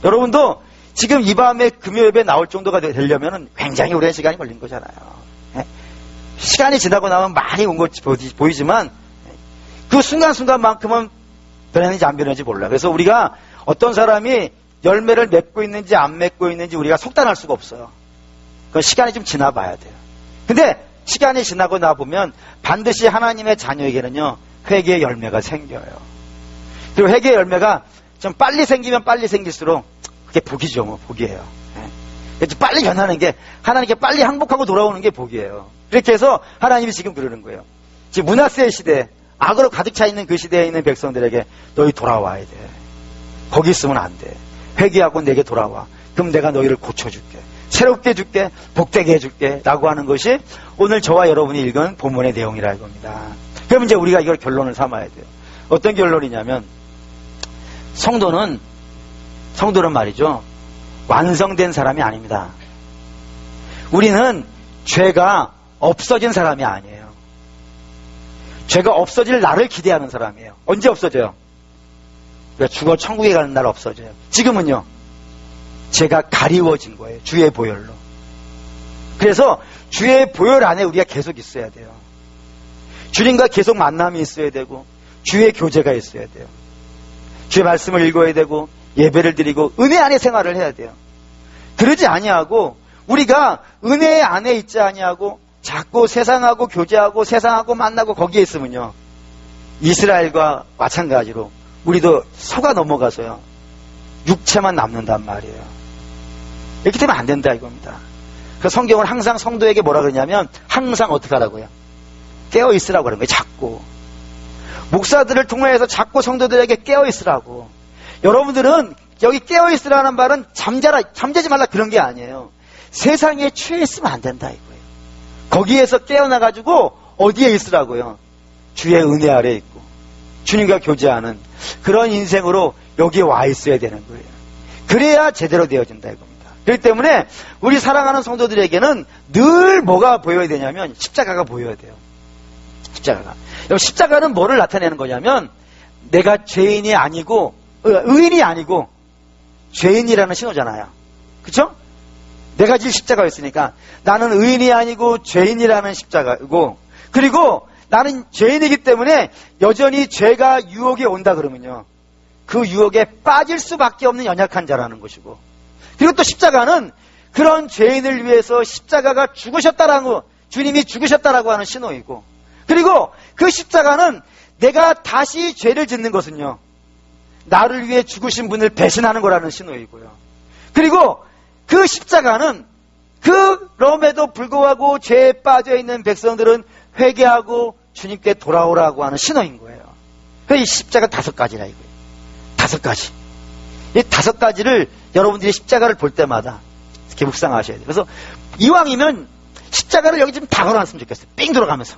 S1: 여러분도 지금 이 밤에 금요일에 나올 정도가 되려면 굉장히 오랜 시간이 걸린 거잖아요. 시간이 지나고 나면 많이 온 것 보이지만 그 순간순간만큼은 변했는지 안 변했는지 몰라요. 그래서 우리가 어떤 사람이 열매를 맺고 있는지 안 맺고 있는지 우리가 속단할 수가 없어요. 그건 시간이 좀 지나 봐야 돼요. 근데 시간이 지나고 나보면 반드시 하나님의 자녀에게는요 회개의 열매가 생겨요. 그리고 회개의 열매가 좀 빨리 생기면 빨리 생길수록 그게 복이죠. 복이에요. 빨리 변하는 게 하나님께 빨리 항복하고 돌아오는 게 복이에요. 그렇게 해서 하나님이 지금 그러는 거예요. 지금 므낫세의 시대, 악으로 가득 차 있는 그 시대에 있는 백성들에게 너희 돌아와야 돼. 거기 있으면 안 돼. 회개하고 내게 돌아와. 그럼 내가 너희를 고쳐줄게. 새롭게 해줄게. 복되게 해줄게. 라고 하는 것이 오늘 저와 여러분이 읽은 본문의 내용이라 이겁니다. 그럼 이제 우리가 이걸 결론을 삼아야 돼요. 어떤 결론이냐면 성도는 말이죠. 완성된 사람이 아닙니다. 우리는 죄가 없어진 사람이 아니에요. 죄가 없어질 날을 기대하는 사람이에요. 언제 없어져요? 우리가 죽어 천국에 가는 날 없어져요. 지금은요. 죄가 가리워진 거예요. 주의 보혈로. 그래서 주의 보혈 안에 우리가 계속 있어야 돼요. 주님과 계속 만남이 있어야 되고 주의 교제가 있어야 돼요. 주의 말씀을 읽어야 되고 예배를 드리고 은혜 안에 생활을 해야 돼요. 그러지 아니하고 우리가 은혜 안에 있지 아니하고 자꾸 세상하고 교제하고 세상하고 만나고 거기에 있으면요. 이스라엘과 마찬가지로 우리도 속아 넘어가서요. 육체만 남는단 말이에요. 이렇게 되면 안 된다 이겁니다. 그 성경은 항상 성도에게 뭐라 그러냐면 항상 어떻게 하라고요? 깨어있으라고 그러는 거예요. 자꾸. 목사들을 통해서 자꾸 성도들에게 깨어있으라고. 여러분들은 여기 깨어있으라는 말은 잠자지 말라 그런 게 아니에요. 세상에 취해 있으면 안 된다 이거예요. 거기에서 깨어나가지고 어디에 있으라고요? 주의 은혜 아래 있고 주님과 교제하는 그런 인생으로 여기에 와 있어야 되는 거예요. 그래야 제대로 되어진다 이겁니다. 그렇기 때문에 우리 사랑하는 성도들에게는 늘 뭐가 보여야 되냐면 십자가가 보여야 돼요. 십자가가. 십자가는 뭐를 나타내는 거냐면 내가 죄인이 아니고 의인이 아니고 죄인이라는 신호잖아요. 그렇죠? 내가 질 십자가였으니까 나는 의인이 아니고 죄인이라는 십자가고 그리고 나는 죄인이기 때문에 여전히 죄가 유혹이 온다 그러면요, 그 유혹에 빠질 수밖에 없는 연약한 자라는 것이고, 그리고 또 십자가는 그런 죄인을 위해서 십자가가 죽으셨다라고, 주님이 죽으셨다라고 하는 신호이고, 그리고 그 십자가는 내가 다시 죄를 짓는 것은요, 나를 위해 죽으신 분을 배신하는 거라는 신호이고요. 그리고 그 십자가는 그럼에도 불구하고 죄에 빠져 있는 백성들은 회개하고 주님께 돌아오라고 하는 신호인 거예요. 그래서 이 십자가 5가지라 이거예요. 5가지. 이 5가지를 여러분들이 십자가를 볼 때마다 이렇게 묵상하셔야 돼요. 그래서 이왕이면 십자가를 여기 좀 다 걸어놨으면 좋겠어요. 삥 돌아가면서.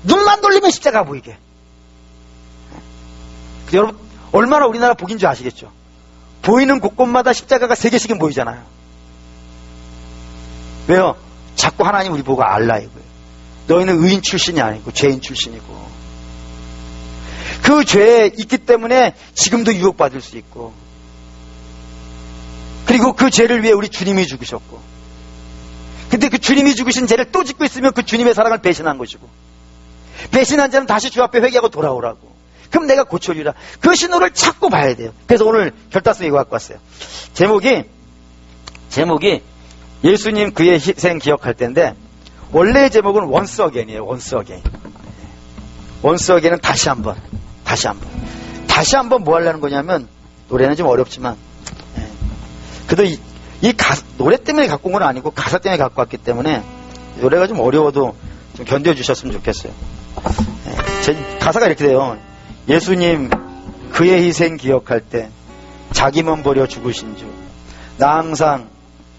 S1: 눈만 돌리면 십자가 보이게. 여러분, 얼마나 우리나라 복인 줄 아시겠죠? 보이는 곳곳마다 십자가가 3개씩은 보이잖아요. 왜요? 자꾸 하나님 우리 보고 알라 이거예요. 너희는 의인 출신이 아니고 죄인 출신이고, 그 죄에 있기 때문에 지금도 유혹받을 수 있고, 그리고 그 죄를 위해 우리 주님이 죽으셨고, 근데 그 주님이 죽으신 죄를 또 짓고 있으면 그 주님의 사랑을 배신한 것이고, 배신한 자는 다시 주 앞에 회개하고 돌아오라고. 그럼 내가 고쳐주리라. 그 신호를 찾고 봐야 돼요. 그래서 오늘 결단성 이거 갖고 왔어요. 제목이 예수님 그의 희생 기억할 때인데, 원래의 제목은 원스 어게인이에요. 원스 어게인. 원스 어게인은 다시 한번 뭐 하려는 거냐면, 노래는 좀 어렵지만, 그래도 노래 때문에 갖고 온 건 아니고 가사 때문에 갖고 왔기 때문에 노래가 좀 어려워도 좀 견뎌주셨으면 좋겠어요. 제 가사가 이렇게 돼요. 예수님 그의 희생 기억할 때 자기 몸 버려 죽으신 주, 나 항상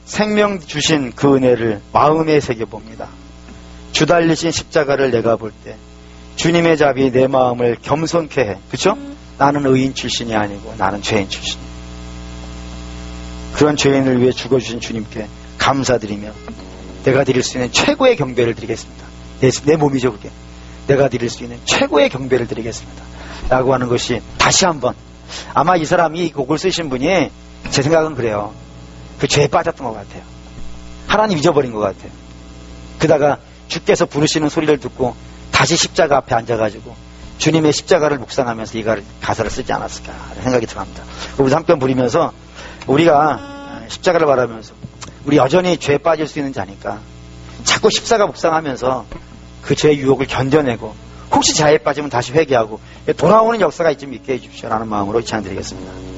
S1: 생명 주신 그 은혜를 마음에 새겨봅니다. 주 달리신 십자가를 내가 볼 때 주님의 잡이 내 마음을 겸손케 해. 그렇죠? 나는 의인 출신이 아니고 나는 죄인 출신이에요. 그런 죄인을 위해 죽어주신 주님께 감사드리며 내가 드릴 수 있는 최고의 경배를 드리겠습니다. 내 몸이죠 그게. 내가 드릴 수 있는 최고의 경배를 드리겠습니다 라고 하는 것이 다시 한번, 아마 이 사람이 이 곡을 쓰신 분이, 제 생각은 그래요, 그 죄에 빠졌던 것 같아요. 하나님 잊어버린 것 같아요. 그러다가 주께서 부르시는 소리를 듣고 다시 십자가 앞에 앉아가지고 주님의 십자가를 묵상하면서 이 가사를 쓰지 않았을까 하는 생각이 들어갑니다. 우리 함께 부르면서 우리가 십자가를 바라면서 우리 여전히 죄에 빠질 수 있는 자니까 자꾸 십자가 묵상하면서 그 죄의 유혹을 견뎌내고, 혹시 자에 빠지면 다시 회개하고 돌아오는 역사가 좀 있게 해주십시오 라는 마음으로 찬양 드리겠습니다.